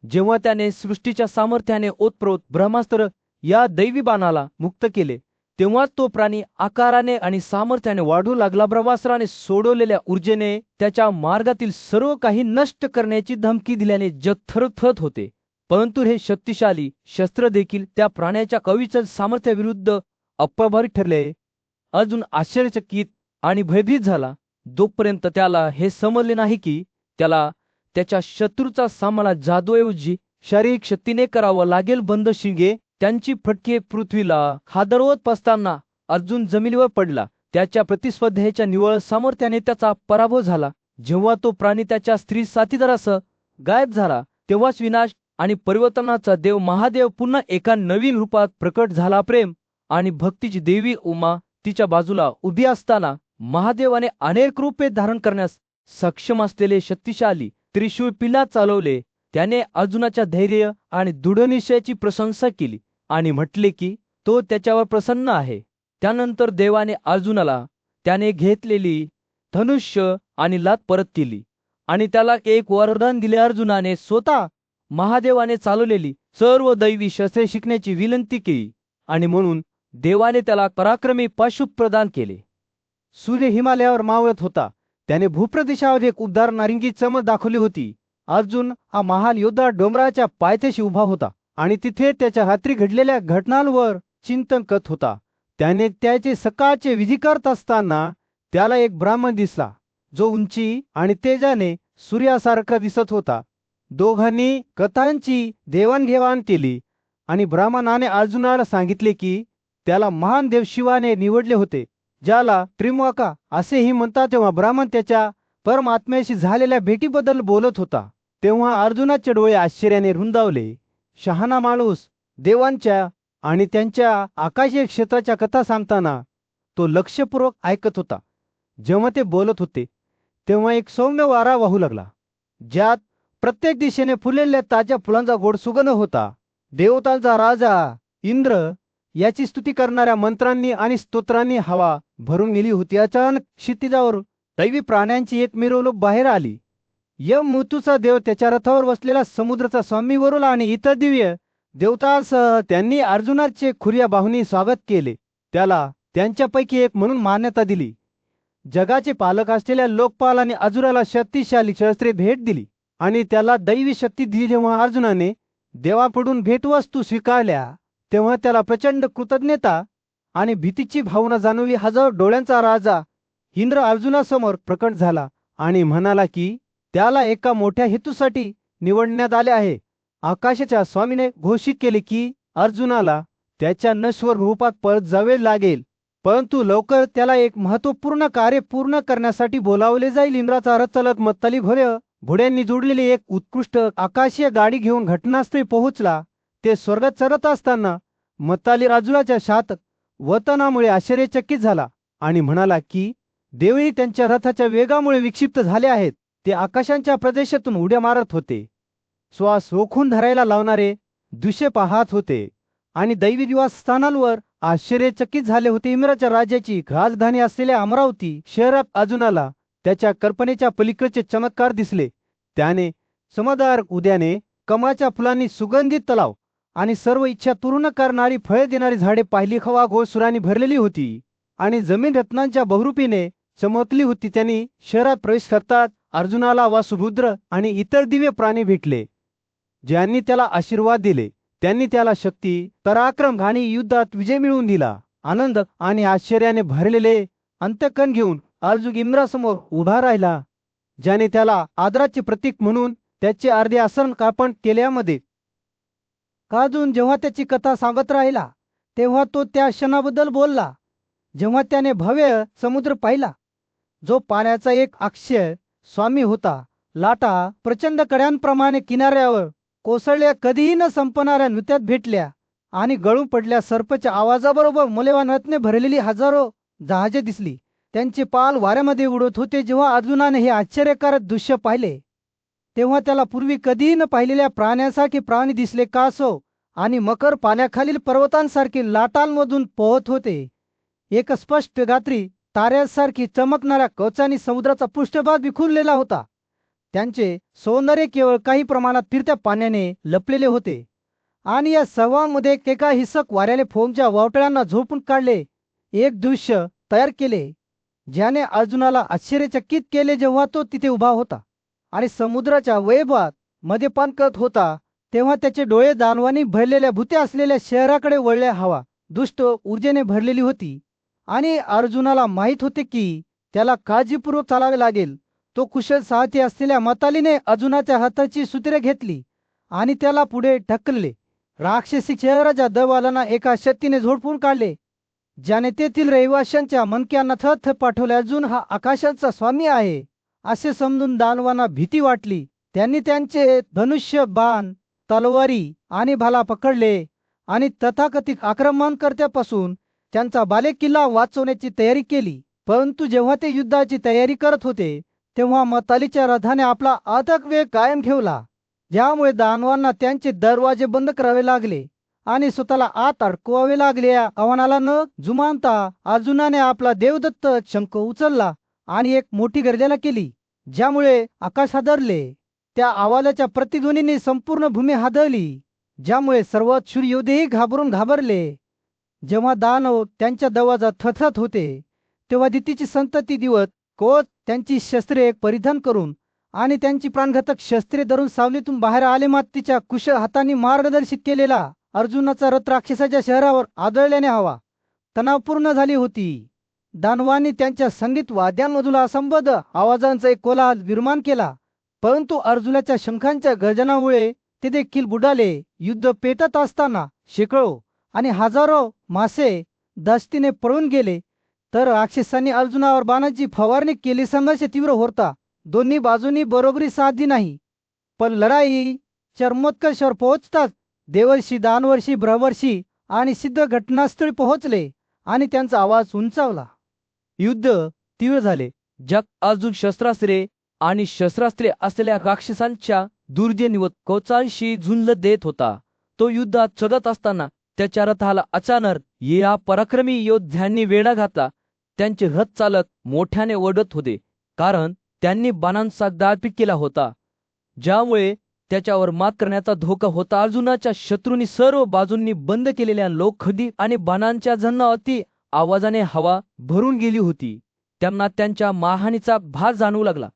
जेव्हा त्याने सृष्टीच्या सामर्थ्याने ओतप्रोत ब्रह्मास्त्र या दैवी बाणाला मुक्त केले, तेव्हा तो प्राणी आकाराने आणि सामर्थ्याने वाढू लागला. ब्रह्मास्त्राने सोडवलेल्या ऊर्जेने त्याच्या मार्गातील सर्व काही नष्ट करण्याची धमकी दिल्याने जग थरथरत होते. परंतु हे शक्तिशाली शस्त्र देखील त्या प्राण्याच्या कविचल सामर्थ्याविरुद्ध अप्रभावी ठरले. अर्जुन आश्चर्यचकित आणि भयभीत झाला, जोपर्यंत त्याला हे समजले नाही की त्याला त्याच्या शत्रूचा सामना जादूऐवजी शारीरिक शक्तीने करावा लागेल. बंद शिंगे, त्यांची फटके पृथ्वीला हादरवत असताना अर्जुन जमिनीवर पडला. त्याच्या प्रतिस्पर्धेच्या निव्वळ सामर्थ्याने त्याचा पराभव झाला. जेव्हा तो प्राणी त्याच्या स्त्री साथीदारासह गायब झाला, तेव्हाच विनाश आणि परिवर्तनाचा देव महादेव पुन्हा एका नवीन रूपात प्रकट झाला. प्रेम आणि भक्तीची देवी उमा तिच्या बाजूला उभी असताना महादेवाने अनेक रूपे धारण करण्यास सक्षम असलेले शक्तिशाली त्रिशूळ पिला चालवले. त्याने अर्जुनाच्या धैर्य आणि दृढनिश्चयाची प्रशंसा केली आणि म्हटले की तो त्याच्यावर प्रसन्न आहे. त्यानंतर देवाने अर्जुनाला त्याने घेतलेली धनुष्य आणि लात परत केली आणि त्याला एक वरदान दिले. अर्जुनाने स्वतः महादेवाने चालवलेली सर्व दैवी शस्त्रे शिकण्याची विनंती केली आणि म्हणून देवाने त्याला पराक्रमी पाशुप प्रदान केले. सूर्य हिमालयावर मावळत होता. त्याने भूप्रदेशावर एक उबदार नारिंगी चमक दाखवली होती. अर्जुन हा महान योद्धा डोंगराच्या पायथ्याशी उभा होता आणि तिथे त्याच्या रात्री घडलेल्या घटनांवर चिंतन करत होता. त्याने त्याचे सकाळचे विधी करत असताना त्याला एक ब्राह्मण दिसला, जो उंची आणि तेजाने सूर्यासारखा दिसत होता. दोघांनी कथांची देवाणघेवाण केली आणि ब्राह्मणाने अर्जुनाला सांगितले की त्याला महान देव शिवाने निवडले होते, ज्याला त्रिमुका असेही म्हणतात. तेव्हा ब्राह्मण त्याच्या परमात्म्याशी झालेल्या भेटीबद्दल बोलत होता. तेव्हा अर्जुनाचे डोळे आश्चर्याने रुंदावले. शहाणा माणूस देवांच्या आणि त्यांच्या आकाशीय क्षेत्राच्या कथा सांगताना तो लक्षपूर्वक ऐकत होता. जेव्हा ते बोलत होते तेव्हा एक सौम्य वारा वाहू लागला, ज्यात प्रत्येक दिशेने फुललेल्या ताज्या फुलांचा गोड सुगंध होता. देवतांचा राजा इंद्र याची स्तुती करणाऱ्या मंत्रांनी आणि स्तोत्रांनी हवा भरून गेली होती. अचानक क्षितिजावर दैवी प्राण्यांची एक मिरवणूक बाहेर आली. यम मृत्यूचा देव त्याच्या रथावर बसलेला समुद्राचा स्वामी वरुण आणि इतर दिव्य देवतांसह त्यांनी अर्जुनाचे खुर्या बाहुनी स्वागत केले. त्याला त्यांच्यापैकी एक म्हणून मान्यता दिली. जगाचे पालक असलेल्या लोकपालाने अर्जुनाला शक्तिशाली शस्त्रे भेट दिली आणि त्याला दैवी शक्ती दिली. जेव्हा अर्जुनाने देवाकडून भेटवस्तू स्वीकारल्या तेव्हा त्याला प्रचंड कृतज्ञता आणि भीतीची भावना जाणवली. हजारो डोळ्यांचा राजा इंद्र अर्जुनासमोर प्रकट झाला आणि म्हणाला की त्याला एका मोठ्या हेतूसाठी निवडण्यात आले आहे. आकाशाच्या स्वामीने घोषित केले की अर्जुनाला त्याच्या नश्वर रूपात परत जावे लागेल, परंतु लवकर त्याला एक महत्त्वपूर्ण कार्य पूर्ण करण्यासाठी बोलावले जाईल. इंद्राचा रथ चालत मत्ताली घोड्यांनी जोडलेली एक उत्कृष्ट आकाशीय गाडी घेऊन घटनास्थळी पोहोचला. ते स्वर्गात चरत असताना मत्ताली अर्जुनाच्या शात वतनामुळे आश्चर्यचकित झाला आणि म्हणाला की देवही त्यांच्या रथाच्या वेगामुळे विक्षिप्त झाले आहेत. ते आकाशांच्या प्रदेशातून उड्या मारत होते, श्वास रोखून धरायला लावणारे दृश्य पाहत होते आणि दैवी निवासस्थानांवर आश्चर्यचकित झाले होते. इंद्राच्या राज्याची राजधानी असलेल्या अमरावती शहरात अर्जुनाला त्याच्या कल्पनेच्या पलीकडचे चमत्कार दिसले. त्याने समदार उद्याने, कमळाच्या फुलांनी सुगंधित तलाव आणि सर्व इच्छा पूर्ण करणारी फळे देणारी झाडे पाहिली. हवा घोषसुरांनी भरलेली होती आणि जमीन रत्नांच्या बहुरूपीने चमकली होती. त्यांनी शहरात प्रवेश करतात अर्जुनाला वासुभुद्र आणि इतर दिव्य प्राणी भेटले, ज्यांनी त्याला आशीर्वाद दिले. त्यांनी त्याला शक्ती, पराक्रम आणि युद्धात विजय मिळवून दिला. आनंद आणि आश्चर्याने भरलेले अंतकण घेऊन अर्जुन इंद्रासमोर उभा राहिला, ज्याने त्याला आदराचे प्रतीक म्हणून त्याचे अर्धे आसन कापण केल्यामध्ये. अर्जुन जेव्हा त्याची कथा सांगत राहिला तेव्हा तो त्या क्षणाबद्दल बोलला जेव्हा त्याने भव्य समुद्र पाहिला, जो पाण्याचा एक अक्षय स्वामी होता. लाटा प्रचंड कड्यांप्रमाणे किनाऱ्यावर कोसळल्या, कधीही न संपणाऱ्या नृत्यात भेटल्या आणि गळून पडल्या. सर्पच्या आवाजाबरोबर मौल्यवान रत्ने भरलेली हजारो जहाजे दिसली, त्यांचे पाल वाऱ्यामध्ये उडत होते. जेव्हा अर्जुनाने हे आश्चर्यकारक दृश्य पाहिले तेव्हा त्याला पूर्वी कधीही न पाहिलेल्या प्राण्यासारखे प्राणी दिसले. कासव आणि मकर पाण्याखालील पर्वतांसारखे लाटांमधून पोहत होते. एक स्पष्ट रात्री ताऱ्यासारखी चमकणाऱ्या कवचांनी समुद्राचा पृष्ठभाग विखुरलेला होता. त्यांचे सौंदर्य केवळ काही प्रमाणात फिरत्या पाण्याने लपलेले होते आणि या सर्वांमध्ये एका हिंसक वाऱ्याने फोमच्या वावटळ्यांना झोपून काढले. एक दृश्य तयार केले ज्याने अर्जुनाला आश्चर्यचकित केले. जेव्हा तो तिथे उभा होता आणि समुद्राच्या वैभवात मद्यपान करत होता तेव्हा त्याचे डोळे दानवांनी भरलेल्या भुते असलेल्या शहराकडे वळले. हवा दुष्ट ऊर्जेने भरलेली होती आणि अर्जुनाला माहीत होते की त्याला काळजीपूर्वक चालावे लागेल. तो कुशल सारथी असलेल्या मतालीने अर्जुनाच्या हाताची सूत्रे घेतली आणि त्याला पुढे ढकलले. राक्षसी शहराच्या दरवालांना एका शक्तीने झोडपून काढले, ज्याने तेथील रहिवाशांच्या मनक्यांना थरथर पाठवले. अर्जुन हा आकाशाचा स्वामी आहे असे समजून दानवांना भीती वाटली. त्यांनी त्यांचे धनुष्य, बाण, तलवारी आणि भाला पकडले आणि तथाकथित आक्रमणकर्त्यापासून त्यांचा बालेकिल्ला वाचवण्याची तयारी केली. परंतु जेव्हा ते युद्धाची तयारी करत होते तेव्हा मतालीच्या रथाने आपला अथक वेग कायम ठेवला, ज्यामुळे दानवांना त्यांचे दरवाजे बंद करावे लागले आणि स्वतःला आत अडकवावे लागले. या आव्हानाला न जुमानता अर्जुनाने आपला देवदत्त शंख उचलला आणि एक मोठी गर्जना केली, ज्यामुळे आकाश हादरले. त्या आवाजाच्या प्रतिध्वनीने संपूर्ण भूमी हादरली, ज्यामुळे सर्व शूर योद्धेही घाबरले. जेव्हा दानव त्यांच्या दरवाजात थरथरत होते तेव्हा दितीची संतती दिवत कोच त्यांची शस्त्रे परिधान करून आणि त्यांची प्राणघातक शस्त्रे धरून सावलीतून बाहेर आले. मातीच्या कुशल हातांनी मार्गदर्शित केलेला अर्जुनाचा रथ राक्षसाच्या शहरावर आदळल्याने हवा तणावपूर्ण झाली होती. दानवांनी त्यांच्या संगीत वाद्यांमधून असंबद्ध आवाजांचा एक कोलाहल निर्माण केला, परंतु अर्जुनाच्या शंखांच्या गर्जनामुळे ते देखील बुडाले. युद्ध पेटत असताना शेकडो आणि हजारो मासे दस्तीने पळून गेले, तर राक्षसांनी अर्जुनावर बाणाची फवारणी केली. संघर्ष तीव्र होता, दोन्ही बाजूंनी बरोबरी साधली नाही, पण लढाई चरमोत्कर्षावर पोहोचताच देवर्षी, दानवर्षी, ब्रह्मर्षी आणि सिद्ध घटनास्थळी पोहोचले आणि त्यांचा आवाज उंचावला. युद्ध तीव्र झाले. जग अर्जुन शस्त्रास्त्रे आणि शस्त्रास्त्रे असलेल्या राक्षसांच्या दुर्जय कवचांशी झुंज देत होता. तो युद्धात चढत असताना त्याच्या रथाला अचानक या पराक्रमी योद्ध्यांनी वेढा घातला. त्यांचे रथ चालक मोठ्याने ओरडत होते, कारण त्यांनी बाणांचा गाळपीट केला होता, ज्यामुळे त्याच्यावर मात करण्याचा धोका होता. अर्जुनाच्या शत्रूंनी सर्व बाजूंनी बंद केलेल्या लोखंडी आणि बाणांच्या झणावती आवाजाने हवा भरून गेली होती. त्यांना त्यांच्या मारहाणीचा भास जाणवू लागला,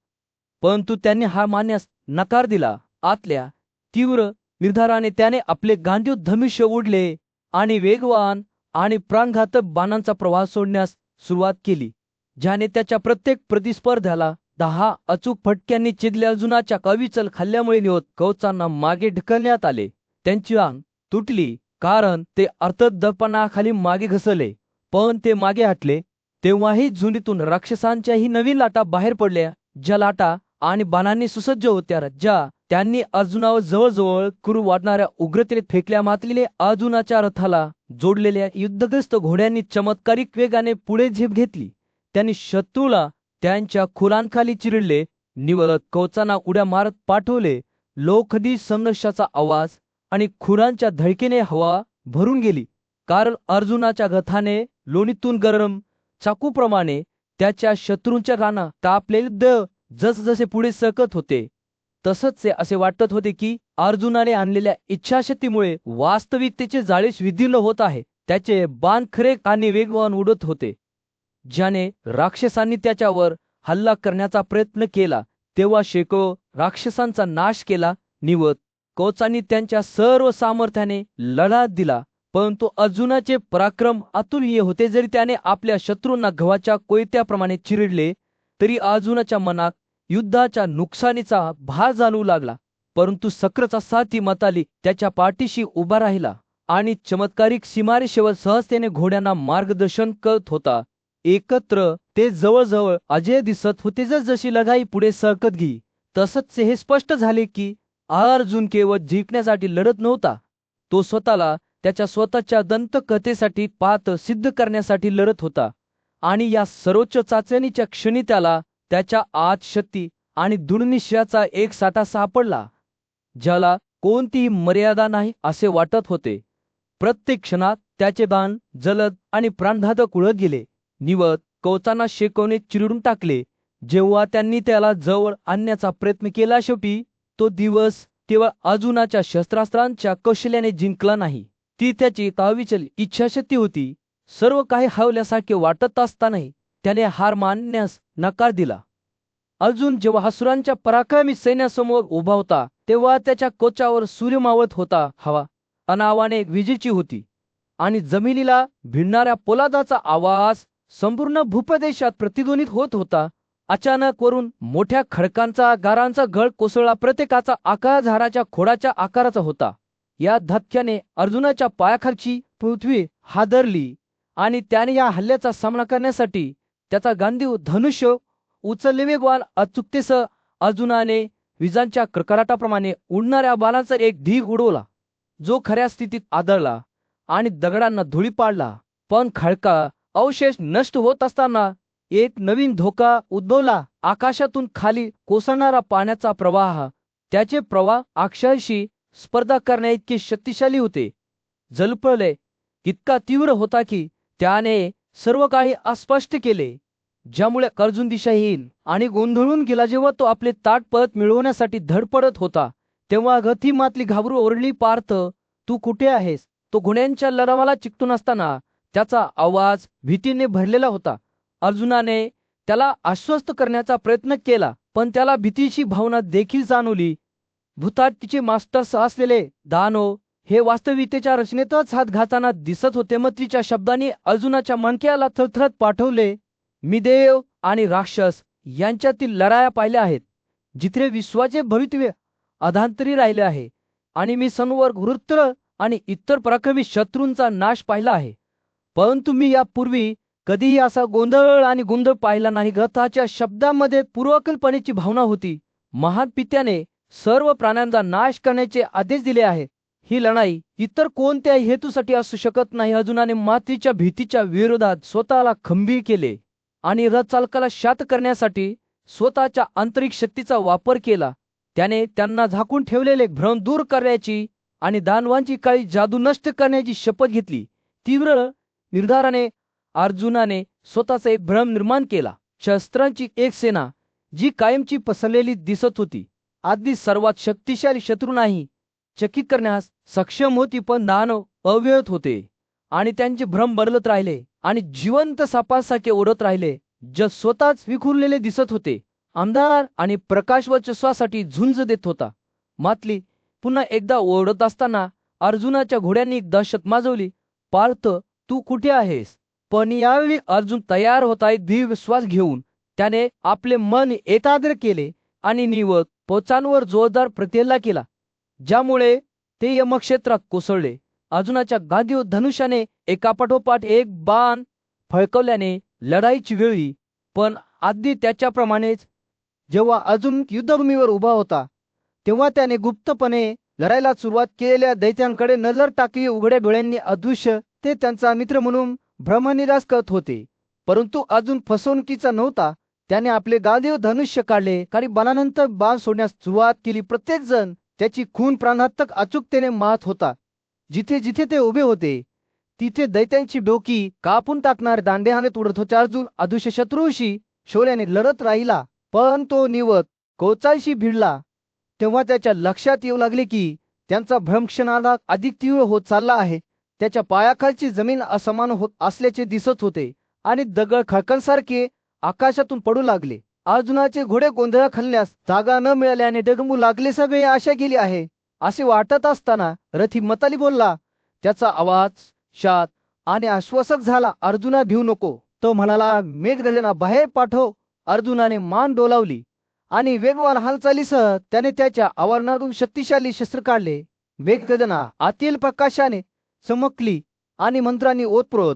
परंतु त्यांनी हार मानण्यास नकार दिला. आतल्या तीव्र निर्धाराने त्याने आपले गांडीव धनुष्य ओढले आणि वेगवान आणि प्राणघातक बाणांचा प्रवाह सोडण्यास सुरुवात केली, ज्याने त्याच्या प्रत्येक प्रतिस्पर्ध्याला 10 अचूक फटक्यांनी चिरले. अर्जुनाच्या कविचल खाल्ल्यामुळे कवचांना मागे ढकलण्यात आले. त्यांची आंग तुटली कारण ते अर्थदर्पणाखाली मागे घसरले, पण ते मागे हटले तेव्हाही झुंडीतून राक्षसांच्याही नवीन लाटा बाहेर पडल्या, ज्या लाटा आणि बाणांनी सुसज्ज होत्या, ज्या त्यांनी अर्जुनावर जवळजवळ कुरू वाढणाऱ्या उग्रतेने फेकल्या मातलेले अर्जुनाच्या रथाला जोडलेल्या युद्धग्रस्त घोड्यांनी चमत्कारिक वेगाने पुढे झेप घेतली. त्यांनी शत्रूला त्यांच्या खुरांखाली चिरडले, निवळत कवचांना उड्या मारत पाठवले. लोखंडी संघर्षाचा आवाज आणि खुरांच्या धडकेने हवा भरून गेली, कारण अर्जुनाच्या रथाने लोणीतून गरम चाकूप्रमाणे त्याच्या शत्रूंच्या राना तापलेले जसजसे पुढे सरकत होते, तसंच असे वाटत होते की अर्जुनाने आणलेल्या इच्छाशक्तीमुळे वास्तविकतेचे जाळे विदीर्ण होत आहे. त्याचे बाण खरे आणि वेगवान उडत होते. ज्याने राक्षसांनी त्याच्यावर हल्ला करण्याचा प्रयत्न केला तेव्हा शेकडो राक्षसांचा नाश केला. निवत कवचांनी त्यांच्या सर्व सामर्थ्याने लढा दिला, परंतु अर्जुनाचे पराक्रम अतुलनीय होते. जरी त्याने आपल्या शत्रूंना गव्हाच्या कोयत्याप्रमाणे चिरडले तरी अर्जुनाच्या मनात युद्धाच्या नुकसानीचा भार जाणवू लागला. परंतु सक्राचा साथी मताली त्याच्या पाठीशी उभा राहिला आणि चमत्कारिक सीमारेषेवर सहजतेने घोड्यांना मार्गदर्शन करत होता. एकत्र ते जवळजवळ अजय दिसत होते. जशी लढाई पुढे सरकत गेली तसंच हे स्पष्ट झाले की अर्जुन केवळ जिंकण्यासाठी लढत नव्हता, तो स्वतःला त्याच्या स्वतःच्या दंतकथेसाठी पात्र सिद्ध करण्यासाठी लढत होता. आणि या सर्वोच्च चाचणीच्या क्षणी त्याला त्याच्या आत शक्ती आणि दृढनिश्चयाचा एक साठा सापडला, ज्याला कोणतीही मर्यादा नाही असे वाटत होते. प्रत्येक क्षणात त्याचे बाण जलद आणि प्राणघातक उडत गेले. निवत कवचांना शेकवणे चिरडून टाकले. जेव्हा त्यांनी त्याला जवळ आणण्याचा प्रयत्न केला, शेवटी तो दिवस केवळ अर्जुनाच्या शस्त्रास्त्रांच्या कौशल्याने जिंकला नाही, ती त्याची अविचल इच्छाशक्ती होती. सर्व काही हरवल्यासारखे वाटत असतानाही त्याने हार मानण्यास नकार दिला. अर्जुन जेव्हा असुरांच्या पराक्रमी सैन्यासमोर उभा होता तेव्हा त्याच्या कोचावर सूर्य मावळत होता. हवा अनावाने विजेची होती आणि जमिनीला भिडणाऱ्या पोलादाचा आवाज संपूर्ण भूप्रदेशात प्रतिध्वनित होत होता. अचानक वरून मोठ्या खडकांचा गारांचा गळ कोसळला. प्रत्येकाचा आकार झाडाच्या खोडाच्या आकाराचा होता. या धक्क्याने अर्जुनाच्या पायाखालची पृथ्वी हादरली आणि त्याने या हल्ल्याचा सामना करण्यासाठी त्याचा गांधीव धनुष्य उचलले. वेगवान अचूकतेसह अर्जुनाने विजांच्या कडकडाटाप्रमाणे उडणाऱ्या बाणाचा एक ढीग उडवला, जो खऱ्या स्थितीत आदळला आणि दगडांना धुळी पाडला. पण खडका अवशेष नष्ट होत असताना एक नवीन धोका उद्भवला. आकाशातून खाली कोसळणारा पाण्याचा प्रवाह. त्याचे प्रवाह अक्षरशी स्पर्धा करण्याइतके शक्तिशाली होते. जलप्रलय इतका तीव्र होता की त्याने सर्व काही अस्पष्ट केले, ज्यामुळे अर्जुन दिशाहीन आणि गोंधळून गेला. जेव्हा तो आपले ताट परत मिळवण्यासाठी धडपडत होता तेव्हा गथी मातली घाबरून ओरडली, पार्थ, तू कुठे आहेस? तो घोड्यांच्या लढावाला चिकटून असताना त्याचा आवाज भीतीने भरलेला होता. अर्जुनाने त्याला आश्वस्त करण्याचा प्रयत्न केला, पण त्याला भीतीची भावना देखील जाणवली. भूतात तिचे मास्टर्स असलेले दानव हे वास्तविकतेच्या रचनेतच हात घालताना दिसत होते. मत्रीच्या शब्दांनी अर्जुनाच्या मणक्याला थरथरत पाठवले. मी देव आणि राक्षस यांच्यातील लढाया पाहिल्या आहेत, जिथे विश्वाचे भवितव्य अधांतरी राहिले आहे, आणि मी समोर वृत्र आणि इतर पराक्रमी शत्रूंचा नाश पाहिला आहे. परंतु मी यापूर्वी कधीही असा गोंधळ आणि गोंधळ पाहिला नाही. गथाच्या शब्दामध्ये पूर्वकल्पनेची भावना होती. महान पित्याने सर्व प्राण्यांचा नाश करण्याचे आदेश दिले आहेत. ही लढाई इतर कोणत्याही हेतूसाठी असू शकत नाही. अर्जुनाने मातीच्या भीतीच्या विरोधात स्वतःला खंबीर केले आणि रथचालकाला शांत करण्यासाठी स्वतःच्या आंतरिक शक्तीचा वापर केला. त्याने त्यांना झाकून ठेवलेले भ्रम दूर करण्याची आणि दानवांची काळी जादू नष्ट करण्याची शपथ घेतली. तीव्र निर्धाराने अर्जुनाने स्वतःचा एक भ्रम निर्माण केला. शस्त्रांची एक सेना जी कायमची पसरलेली दिसत होती, आधी सर्वात शक्तिशाली शत्रू नाही चकित करण्यास सक्षम होती. पण दानव अव्ययत होते आणि त्यांचे भ्रम बदलत राहिले आणि जिवंत सापासारखे ओढत राहिले, जे स्वतःच विखुरलेले दिसत होते. अंधार आणि प्रकाश वर्चस्वासाठी झुंज देत होता. मातली पुन्हा एकदा ओढत असताना अर्जुनाच्या घोड्यांनी एक दहशत माजवली. पार्थ, तू कुठे आहेस? पण यावेळी अर्जुन तयार होता. एक दीर्घ श्वास घेऊन त्याने आपले मन एकाग्र केले आणि निवत पोचांवर जोरदार प्रतिहल्ला केला, ज्यामुळे ते यमक्षेत्रात कोसळले. अर्जुनाच्या गांधीव धनुष्याने एकापाठोपाठ एक बाण फळकवल्याने लढाईची वेळी, पण आधी त्याच्याप्रमाणेच जेव्हा अर्जुन युद्धभूमीवर उभा होता तेव्हा त्याने गुप्तपणे लढायला सुरुवात केलेल्या दैत्यांकडे नजर टाकली. उघड्या डोळ्यांनी अदृश्य ते त्यांचा मित्र म्हणून भ्रमनिरास करत होते, परंतु अजून फसवणुकीचा नव्हता. त्याने आपले गांधीव धनुष्य काढले, काही बाणानंतर बाण सोडण्यास सुरुवात केली. प्रत्येक जण त्याची खून प्राणघातक अचूकतेने मारत होता. जिथे जिथे ते उभे होते तिथे दैत्यांची डोकी कापून टाकणारे दांडे हाणत उडत होते. अर्जुन अदृश्य शत्रूशी शौर्याने लढत राहिला, पण तो निवत कोचाईशी भिडला. तेव्हा त्याच्या लक्षात येऊ लागले की त्यांचा भ्रम क्षणाला अधिक तीव्र होत चालला आहे. त्याच्या पायाखालची जमीन असमान होत असल्याचे दिसत होते आणि दगड खडकांसारखे आकाशातून पडू लागले. अर्जुनाचे घोडे गोंधळ घालण्यास जागा न मिळाल्याने डगमू लागले. सगळे आशा गेली आहे असे वाटत असताना रथी मताली बोलला. त्याचा आवाज शांत आणि आश्वासक झाला. अर्जुना भिवू नको, तो म्हणाला. मेघगर्जना बाहेर पाठव. अर्जुनाने मान डोलावली आणि वेगवान हालचालीसह त्याने त्याच्या आवरणातून शक्तिशाली शस्त्र काढले. मेघगर्जना आतील प्रकाशाने चमकली आणि मंत्रांनी ओतप्रोत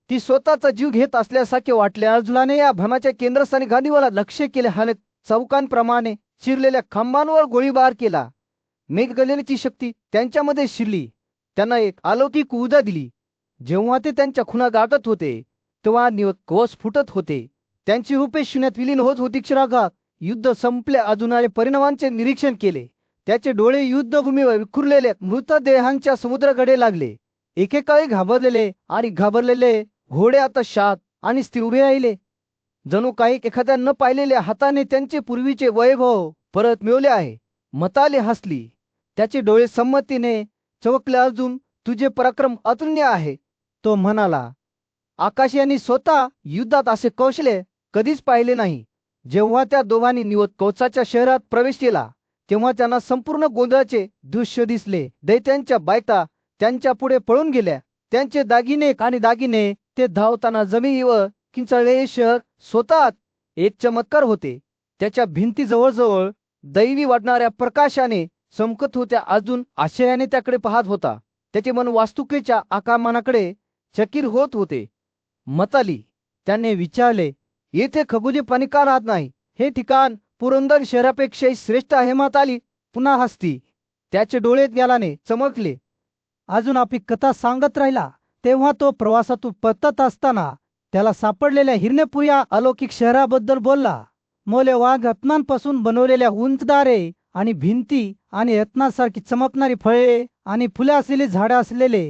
ती स्वतःचा जीव घेत असल्यासारखे वाटले. अर्जुनाने या भ्रमाच्या केंद्रस्थानी गांधीवाला लक्ष केले आणि चौकांप्रमाणे चिरलेल्या खांबांवर गोळीबार केला. मेघगर्जनेची शक्ती त्यांच्यामध्ये शिरली. त्यांना एक अलौकिक ऊर्जा दिली. जेव्हा ते त्यांच्या खुणा गाठत होते तेव्हा निवत कोस फुटत होते. त्यांची रूपे शून्यात विलीन होत होती. क्षणाघात युद्ध संपले. अर्जुनाने परिणामांचे निरीक्षण केले. त्याचे डोळे युद्धभूमीवर विखुरलेले मृतदेहांच्या समुद्राकडे लागले. एकेकाळी घाबरलेले घोडे आता शांत आणि स्थिर उभे राहिले, जणू काही एखाद्या न पाहिलेल्या हाताने त्यांचे पूर्वीचे वैभव परत मिळवले आहे. मताली हसली. त्याचे डोळे संमतीने चमकले. अर्जुन, तुझे पराक्रम अतुलनीय आहे, तो म्हणाला. आकाश यांनी स्वतः युद्धात असे कौशल्य कधीच पाहिले नाही. जेव्हा त्या दोघांनी निवत कवचाच्या शहरात प्रवेश केला तेव्हा त्यांना संपूर्ण गोंधळाचे दृश्य दिसले. दैत्यांच्या बायता त्यांच्या पुढे पळून गेल्या. त्यांचे दागिने ते धावताना जमिनीवर किंचाळले. शहर स्वतः एक चमत्कार होते. त्याच्या भिंती जवळजवळ दैवी वाटणाऱ्या प्रकाशाने चमकत होत्या. अर्जुन आश्चर्याने त्याकडे पाहत होता. त्याचे मन वास्तुकेच्या आकारमानाकडे चकित होत होते. मताली, त्याने विचारले, येथे खगोली प्राणी का राहत नाही? हे ठिकाण पुरंदर शहरापेक्षाही श्रेष्ठ आहे. मताली पुन्हा हसती. त्याचे डोळे ज्ञानाने चमकले. अजून आपली कथा सांगत राहिला तेव्हा तो प्रवासातून परतत असताना त्याला सापडलेल्या हिरण्यपूर या अलौकिक शहराबद्दल बोलला. मौल्यवान रत्नांपासून बनवलेल्या उंच दारे आणि भिंती आणि रत्नासारखी चमकणारी फळे आणि फुले असलेली झाडे असलेले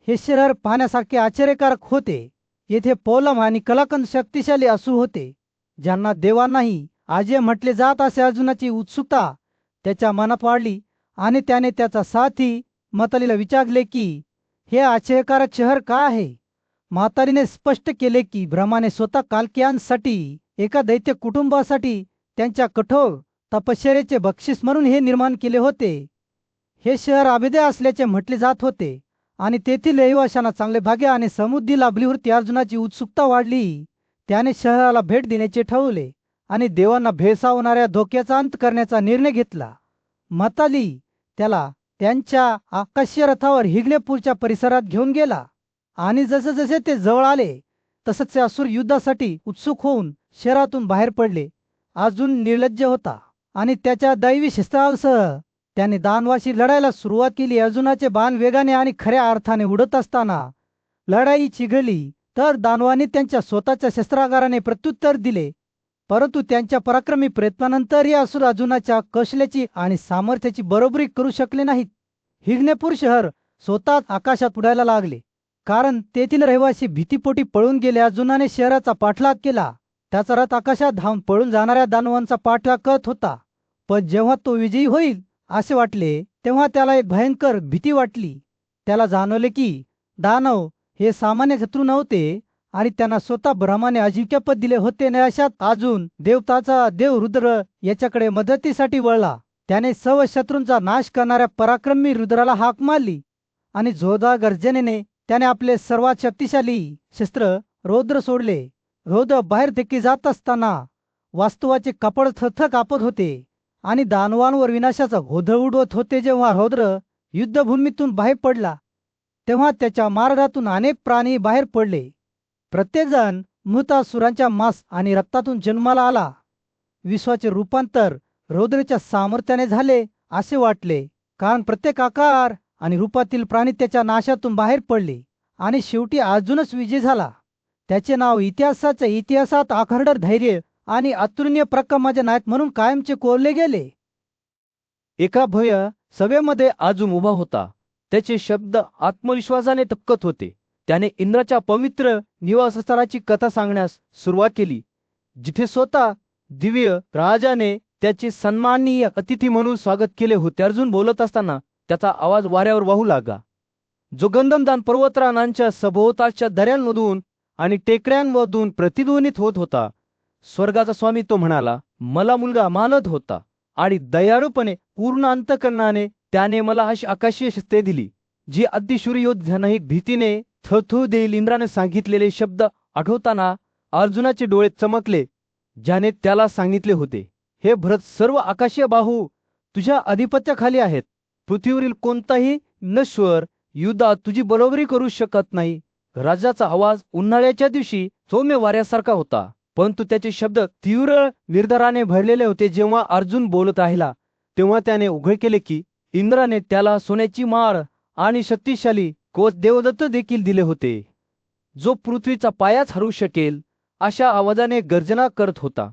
हे शहर पाहण्यासारखे आश्चर्यकारक होते. येथे पौलम आणि कलाकंद शक्तिशाली असू होते, ज्यांना देवांनाही आजय म्हटले जात असे. अर्जुनाची उत्सुकता त्याच्या मनात वाढली आणि त्याने त्याचा साथी मतालीला विचारले की हे आश्चर्यकारक शहर का आहे. म्हातारीने स्पष्ट केले की ब्रह्माने स्वतः कालकियांसाठी एका दैत्य कुटुंबासाठी त्यांच्या कठोर तपश्चर्याचे बक्षीस म्हणून हे निर्माण केले होते. हे शहर अभेद्य असल्याचे म्हटले जात होते आणि तेथील रहिवाशांना चांगले भाग्य आणि समृद्धी लाभली होती. अर्जुनाची उत्सुकता वाढली. त्याने शहराला भेट देण्याचे ठरवले आणि देवांना भेडसावणाऱ्या धोक्याचा अंत करण्याचा निर्णय घेतला. मताली त्याला त्यांच्या आकाशीय रथावर हिरण्यपूरच्या परिसरात घेऊन गेला आणि जसे ते जवळ आले तसंच ते असुर युद्धासाठी उत्सुक होऊन शहरातून बाहेर पडले. अर्जुन निर्लज्ज होता आणि त्याच्या दैवी शस्त्रांसह त्याने दानवाशी लढायला सुरुवात केली. अर्जुनाचे बाण वेगाने आणि खऱ्या अर्थाने उडत असताना लढाई चिघळली तर दानवाने त्यांच्या स्वतःच्या शस्त्रागाराने प्रत्युत्तर दिले, परंतु त्यांच्या पराक्रमी प्रयत्नानंतरही असुर अर्जुनाच्या कौशल्याची आणि सामर्थ्याची बरोबरी करू शकले नाहीत. हिरण्यपूर शहर स्वतः आकाशात उडायला लागले कारण तेथील रहिवासी भीतीपोटी पळून गेले. अर्जुनाने शहराचा पाठलाग केला. त्याचा रथ आकाशात धावून पळून जाणाऱ्या दानवांचा पाठलाग करत होता. पण जेव्हा तो विजयी होईल असे वाटले तेव्हा त्याला एक भयंकर भीती वाटली. त्याला जाणवले की दानव हे सामान्य शत्रू नव्हते आणि त्यांना स्वतः ब्रह्माने अजिंक्यपद दिले होते. अशात अजून देवताचा देव रुद्र याच्याकडे मदतीसाठी वळला. त्याने सर्व शत्रूंचा नाश करणाऱ्या पराक्रमी रुद्राला हाक मारली आणि जोरदार गर्जनेने त्याने आपले सर्वात शक्तिशाली शस्त्र रौद्र सोडले. रौद्र बाहेर फेकी जात असताना वास्तवाचे कपड थरथर कापत होते आणि दानवांवर विनाशाचा गोंधळ उडवत होते. जेव्हा रौद्र युद्धभूमीतून बाहेर पडला तेव्हा त्याच्या मार्गातून अनेक प्राणी बाहेर पडले. प्रत्येकजण मृतासुरांच्या मांस आणि रक्तातून जन्माला आला. विश्वाचे रूपांतर रौद्राच्या सामर्थ्याने झाले असे वाटले, कारण प्रत्येक आकार आणि रूपातील प्राणी त्याच्या नाशातून बाहेर पडले आणि शेवटी अर्जुनच विजय झाला. त्याचे नाव इतिहासात आखरडर धैर्य आणि अतुलनीय प्रकामाचे नायक म्हणून कायमचे कोरले गेले. एका भव्य सभेमध्ये अर्जुन उभा होता. त्याचे शब्द आत्मविश्वासाने तपकत होते. त्याने इंद्राच्या पवित्र निवासस्थानाची कथा सांगण्यास सुरुवात केली, जिथे स्वतः दिव्य राजाने त्याचे सन्माननीय अतिथी म्हणून स्वागत केले होते. अर्जुन बोलत असताना त्याचा आवाज वाऱ्यावर वाहू लागला, जो गंधमदान पर्वतरांगांच्या सभोवतालच्या दऱ्यांमधून आणि टेकड्यांमधून प्रतिध्वनित होत होता. स्वर्गाचा स्वामी तो म्हणाला, मला मुलगा मानत होता आणि दयाळूपणे पूर्ण अंतकरणाने त्याने मला अशी आकाशीय शस्त्रे दिली, जी अतिशूर योद्ध्यांनाही भीतीने थरथरू देईल. इंद्राने सांगितलेले शब्द आठवताना अर्जुनाचे डोळे चमकले, ज्याने त्याला सांगितले होते, हे भरत, सर्व आकाशीय बाहू तुझ्या अधिपत्याखाली आहेत. पृथ्वीवरील कोणताही नश्वर युद्धात तुझी बरोबरी करू शकत नाही. राजाचा आवाज उन्हाळ्याच्या दिवशी सौम्य वाऱ्यासारखा होता, परंतु त्याचे शब्द तीव्र निर्धाराने भरलेले होते. जेव्हा अर्जुन बोलत राहिला, तेव्हा त्याने उघड केले की इंद्राने त्याला सोन्याची माळ आणि शक्तिशाली कोच देवदत्त देखील दिले होते, जो पृथ्वीचा पायाच हरवू शकेल अशा आवाजाने गर्जना करत होता.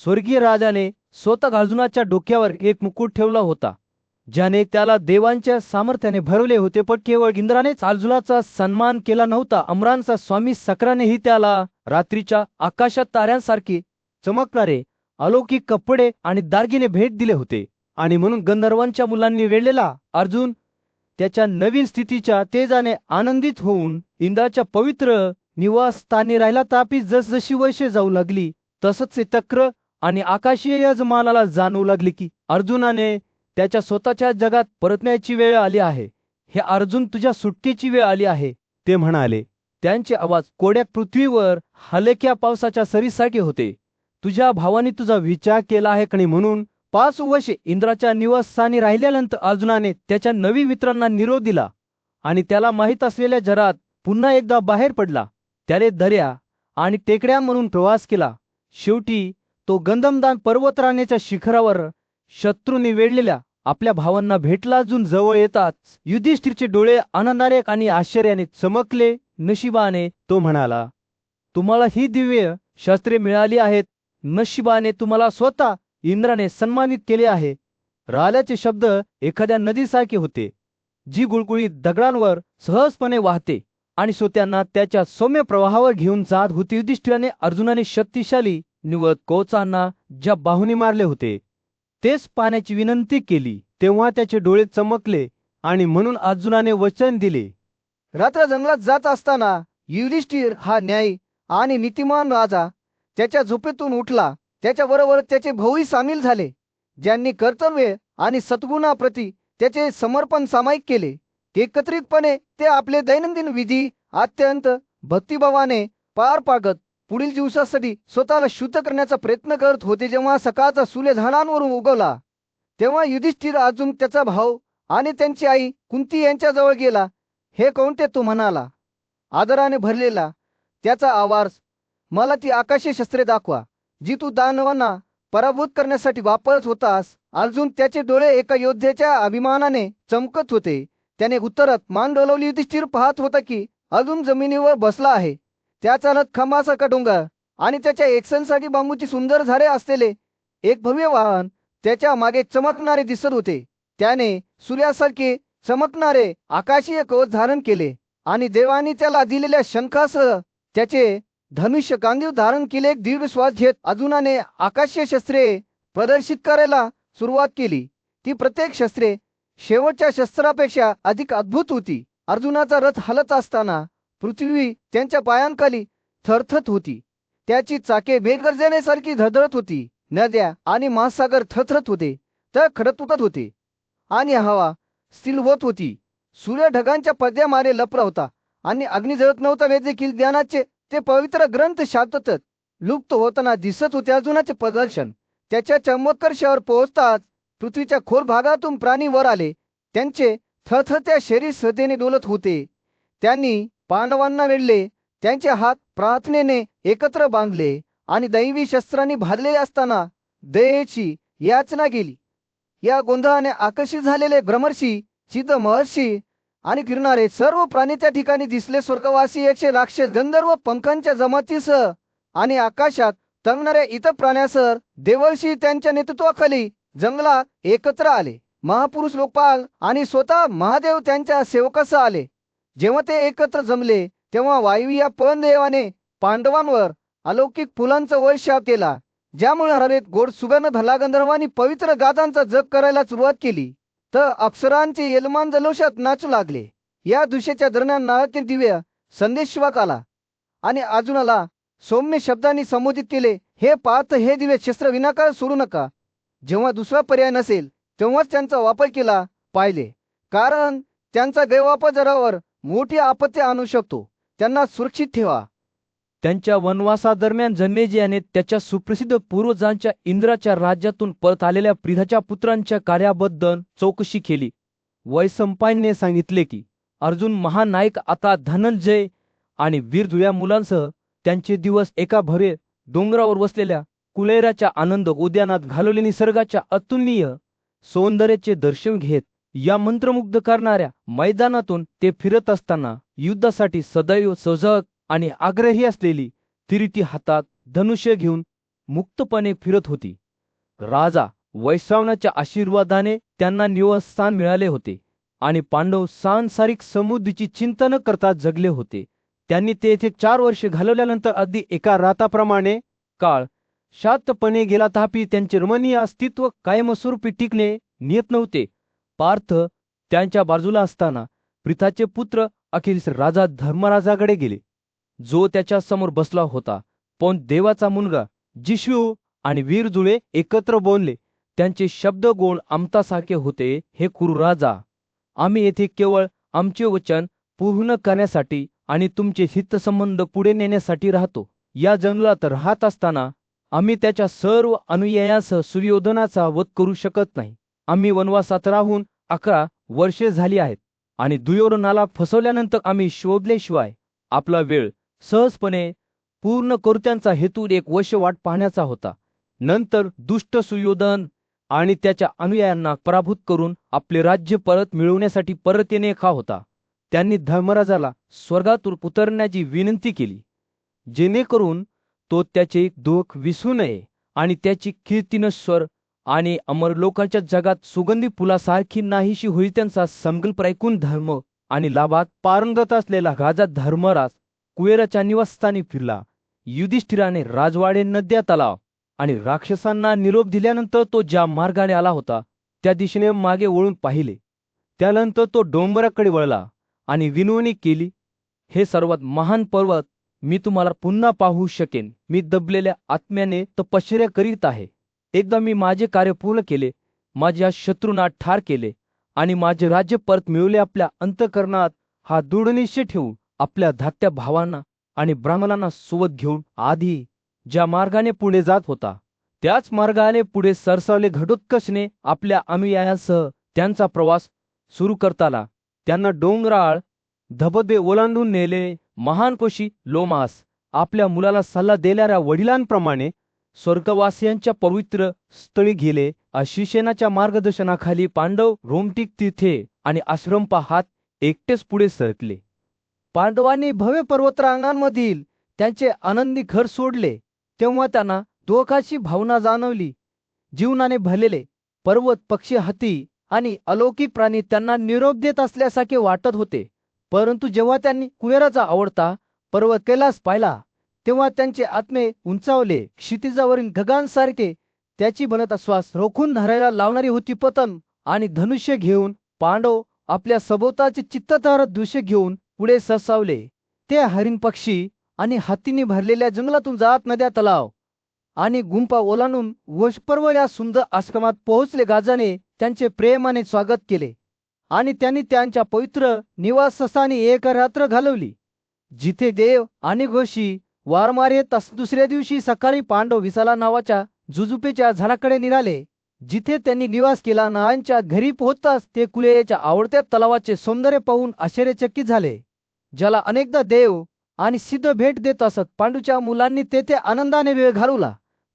स्वर्गीय राजाने स्वतः अर्जुनाच्या डोक्यावर एक मुकुट ठेवला होता, ज्याने त्याला देवांच्या सामर्थ्याने भरवले होते. पण केवळ इंद्रानेच अर्जुनाचा सन्मान केला नव्हता. अमरांचा स्वामी सक्रानेही त्याला रात्रीच्या आकाशात ताऱ्यांसारखे चमकणारे अलौकिक कपडे आणि दागिने भेट दिले होते. आणि म्हणून गंधर्वांच्या मुलांनी वेढलेला अर्जुन त्याच्या नवीन स्थितीच्या तेजाने आनंदित होऊन इंद्राच्या पवित्र निवासस्थानी राहिला. तापी जसजशी वर्षे जाऊ लागली, तसंच ते चक्र आणि आकाशीय यजमानाला जाणवू लागले की अर्जुनाने त्याच्या स्वतःच्या जगात परतण्याची वेळ आली आहे. हे अर्जुन, तुझ्या सुटकेची वेळ आली आहे, ते म्हणाले. त्यांचे आवाज कोड्या पृथ्वीवर हलक्या पावसाच्या सरीसारखे होते. तुझ्या भावाने तुझा विचार केला आहे की म्हणून 5 वर्षे इंद्राच्या निवासस्थानी राहिल्यानंतर अर्जुनाने त्याच्या नवीन मित्रांना निरोप दिला आणि त्याला माहीत असलेल्या जगात पुन्हा एकदा बाहेर पडला. त्याने दऱ्या आणि टेकड्या म्हणून प्रवास केला. शेवटी तो गंधमदान पर्वतरांगेच्या शिखरावर शत्रूंनी वेढलेल्या आपल्या भावांना भेटला. अर्जुन जवळ येताच युधिष्ठिरचे डोळे आनंदाने आणि आश्चर्याने चमकले. नशिबाने, तो म्हणाला, तुम्हाला ही दिव्य शस्त्रे मिळाली आहेत. नशिबाने तुम्हाला स्वतः इंद्राने सन्मानित केले आहे. राजाचे शब्द एखाद्या नदीसारखे होते, जी गुळगुळीत दगडांवर सहजपणे वाहते आणि श्रोत्यांना त्याच्या सौम्य प्रवाहावर घेऊन जात होती. युधिष्ठिराने अर्जुनाने शक्तिशाली निवत कोचांना ज्या बाहुनी मारले होते, तेच पाहण्याची विनंती केली. तेव्हा त्याचे डोळे चमकले आणि म्हणून अर्जुनाने वचन दिले. रात्र जंगलात जात असताना युधिष्ठिर हा न्यायी आणि नीतिमान राजा त्याच्या झोपेतून उठला. त्याच्याबरोबर त्याचे भाऊही सामील झाले, ज्यांनी कर्तव्य आणि सद्गुणाप्रती त्याचे समर्पण सामायिक केले. एकत्रितपणे ते आपले दैनंदिन विधी अत्यंत भक्तिभावाने पार पाडत पुढील दिवसासाठी स्वतःला शुद्ध करण्याचा प्रयत्न करत होते. जेव्हा सकाळचा सूर्य झाडांवरून उगवला, तेव्हा युधिष्ठिर अर्जुन, त्याचा भाऊ आणि त्यांची आई कुंती यांच्याजवळ गेला. हे कोणते, तो म्हणाला, आदराने भरलेला त्याचा आवाज, मला ती आकाशीय शस्त्रे दाखवा, जी तू दानवांना पराभूत करण्यासाठी वापरत होतास. अर्जुन, त्याचे डोळे एका योद्ध्याच्या अभिमानाने चमकत होते. त्याने उत्तरात मान डोलावली. युधिष्ठिर पाहत होता की अर्जुन जमिनीवर बसला आहे. त्याचा रथ खंबासारखा डोंगर आणि त्याच्या एकसंसाठी बांबूची सुंदर झाडे असलेले एक भव्य वाहन त्याच्या मागे चमकणारे दिसत होते. त्याने सूर्यासारखे चमकणारे आकाशीय कवच धारण केले आणि देवानी त्याला दिलेल्या शंखासह त्याचे धनुष्य गांधीव धारण केले. एक दीर्घ श्वास घेत अर्जुनाने आकाशीय शस्त्रे प्रदर्शित करायला सुरुवात केली. ती प्रत्येक शस्त्रे शेवटच्या शस्त्रापेक्षा अधिक अद्भुत होती. अर्जुनाचा रथ हलत असताना पृथ्वी त्यांच्या पायांखाली थरथरत होती. त्याची चाके मेघगर्जनेसारखी धडधडत होती. नद्या आणि महासागर थरथरत होते, तर खडतुटत होते आणि हवा स्थिर होत होती. सूर्य ढगांच्या पडद्यामागे लपला होता आणि अग्नी जळत नव्हता. वेद देखील ज्ञानाचे ते पवित्र ग्रंथ शांततेत लुप्त होताना दिसत होते. अर्जुनाचे प्रदर्शन त्याच्या चमत्कर्षावर पोहोचताच पृथ्वीच्या खोल भागातून प्राणी वर आले. त्यांचे थरथरत्या शरीर श्रद्धेने डोलत होते. त्यांनी पांडवांना वेढले, त्यांचे हात प्रार्थनेने एकत्र बांधले आणि दैवी शस्त्रांनी भादलेले असताना दयेची याचना केली. या गोंधळाने आकर्षित झालेले ब्रह्मर्षी, सिद्ध महर्षी आणि फिरणारे सर्व प्राणी त्या ठिकाणी दिसले. स्वर्गवासी 100 राक्षस, गंधर्व, पंखांच्या जमातीसह आणि आकाशात तरंगणाऱ्या इतर प्राण्यासह देवर्षी त्यांच्या नेतृत्वाखाली जंगलात एकत्र आले. महापुरुष लोकपाल आणि स्वतः महादेव त्यांच्या सेवकासह आले. जेव्हा ते एकत्र जमले तेव्हा वायू या पवनदेवाने पांडवांवर अलौकिक फुलांचा वर्षाव केला, ज्यामुळे हवेत गोड सुगंध धरला. गंधर्वांनी पवित्र गाथांचा जप करायला सुरुवात केली, तर अप्सरांचे यजमान जल्लोषात नाचू लागले. या दृश्याच्या दरम्यान नारदाने दिव्य संदेशवाहक आला आणि अर्जुनाला सौम्य शब्दांनी संबोधित केले. हे पार्थ, हे दिव्य शस्त्र विनाकारण सोडू नका. जेव्हा दुसरा पर्याय नसेल तेव्हाच त्यांचा वापर केला पाहिजे, कारण त्यांचा गैरवापर जरावर मोठी आपत्ती आणू शकतो. त्यांना सुरक्षित ठेवा. त्यांच्या वनवासादरम्यान जन्मेजयाने त्याच्या सुप्रसिद्ध पूर्वजांच्या इंद्राच्या राज्यातून परत आलेल्या प्रिधाच्या पुत्रांच्या कार्याबद्दल चौकशी केली. वैशंपायनने सांगितले की अर्जुन महानायक आता धनंजय आणि वीरजुया मुलांसह त्यांचे दिवस एका भव्य डोंगरावर वसलेल्या कुलेराच्या आनंद उद्यानात घालवले. निसर्गाच्या अतुलनीय सौंदर्याचे दर्शन घेत या मंत्रमुग्ध करणाऱ्या मैदानातून ते फिरत असताना युद्धासाठी सदैव सजग आणि आग्रही असलेली तिरिटी हातात धनुष्य घेऊन मुक्तपणे फिरत होती. राजा वैश्वानराच्या आशीर्वादाने त्यांना निवासस्थान मिळाले होते आणि पांडव सांसारिक समृद्धीची चिंता न करता जगले होते. त्यांनी तेथे 4 वर्षे घालवल्यानंतर अगदी एका राताप्रमाणे काळ शांतपणे गेला, तथापि त्यांचे रमणीय अस्तित्व कायमस्वरूपी टिकणे नियत नव्हते. पार्थ त्यांच्या बाजूला असताना प्रिथाचे पुत्र अखेरीस राजा धर्मराजाकडे गेले, जो त्याच्या समोर बसला होता. पण देवाचा मुलगा जिष्णू आणि वीरजुळे एकत्र बोलले. त्यांचे शब्द गोड अमृतासारखे होते. हे कुरु राजा, आम्ही येथे केवळ आमचे वचन पूर्ण करण्यासाठी आणि तुमचे हितसंबंध पुढे नेण्यासाठी राहतो. या जंगलात राहत असताना आम्ही त्याच्या सर्व अनुयायांसह सुयोधनाचा वध करू शकत नाही. आम्ही वनवासात राहून 11 वर्षे झाली आहेत आणि दुर्योधनाला फसवल्यानंतर आम्ही शोधल्याशिवाय आपला वेळ सहजपणे पूर्ण करू. त्यांचा हेतू एक वर्ष वाट पाहण्याचा होता. नंतर दुष्ट सुयोधन आणि त्याच्या अनुयायांना पराभूत करून आपले राज्य परत मिळवण्यासाठी परत येणे हा होता. त्यांनी धर्मराजाला स्वर्गातून उतरण्याची विनंती केली, जेणेकरून तो त्याचे दुःख विसरू नये आणि त्याची कीर्ती नश्वर आणि अमर लोकांच्या जगात सुगंधी फुलासारखी नाहीशी होईल. त्यांचा संकल्प ऐकून धर्म आणि लाभात पारंगत असलेला राजा धर्मराज कुबेराच्या निवासस्थानी फिरला. युधिष्ठिराने राजवाडे, नद्या, तलाव आणि राक्षसांना निरोप दिल्यानंतर तो ज्या मार्गाने आला होता त्या दिशेने मागे वळून पाहिले. त्यानंतर तो डोंगराकडे वळला आणि विनवणी केली, हे सर्वात महान पर्वत, मी तुम्हाला पुन्हा पाहू शकेन. मी दबलेल्या आत्म्याने तपश्चर्या करीत आहे. एकदा मी माझे कार्य पूर्ण केले, माझ्या शत्रूंना ठार केले आणि माझे राज्य परत मिळवले. आपल्या अंतःकरणात हा दृढ निश्चय ठेवून आपल्या धाकट्या भावांना आणि ब्राह्मणांना सोबत घेऊन आधी ज्या मार्गाने पुढे जात होता त्याच मार्गाने पुढे सरसावले. घटोत्कचने आपल्या अनुयायांसह त्यांचा प्रवास सुरू करताना त्यांना डोंगराळ धबधबे ओलांडून नेले. महान कोशी लोमास आपल्या मुलाला सल्ला देणाऱ्या वडिलांप्रमाणे स्वर्गवासियांच्या पवित्र स्थळी गेले. शिवसेनाच्या मार्गदर्शनाखाली पांडव रोमटिक तीर्थे आणि आश्रम पाहात एकटेच पुढे सरकले. पांडवांनी भव्य पर्वतरांगांमधील त्यांचे आनंदी घर सोडले तेव्हा त्यांना दुःखाची भावना जाणवली. जीवनाने भरलेले पर्वत, पक्षी, हत्ती आणि अलौकिक प्राणी त्यांना निरोप देत असल्यासारखे वाटत होते. परंतु जेव्हा त्यांनी कुबेराचा आवडता पर्वत कैलास पाहिला तेव्हा त्यांचे आत्मे उंचावले. क्षितिजावरील ढगांसारखे त्याची बनत श्वास रोखून धरायला लावणारी होती. पतन आणि धनुष्य घेऊन पांडव आपल्या सभोवताचे चित्ततारक दृश्य घेऊन पुढे सरसावले. ते हरिण, पक्षी आणि हत्तींनी भरलेल्या जंगलातून जात नद्या, तलाव आणि गुंफा ओलांडून वशपर्व या सुंदर आश्रमात पोहोचले. गाजाने त्यांचे प्रेमाने स्वागत केले आणि त्यांनी त्यांच्या पवित्र निवासस्थानी एक रात्र घालवली, जिथे देव आणि ऋषी वारंवार येत असत. दुसऱ्या दिवशी सकाळी पांडव विसाला नावाच्या जुजुपेच्या झाडाकडे निघाले, जिथे त्यांनी निवास केला. नारायणच्या घरी पोहोचताच ते कुलेच्या आवडत्या तलावाचे सौंदर्य पाहून आश्चर्यचकित झाले, ज्याला अनेकदा देव आणि सिद्ध भेट देत असत. पांडूच्या मुलांनी तेथे आनंदाने वेळ घालवला.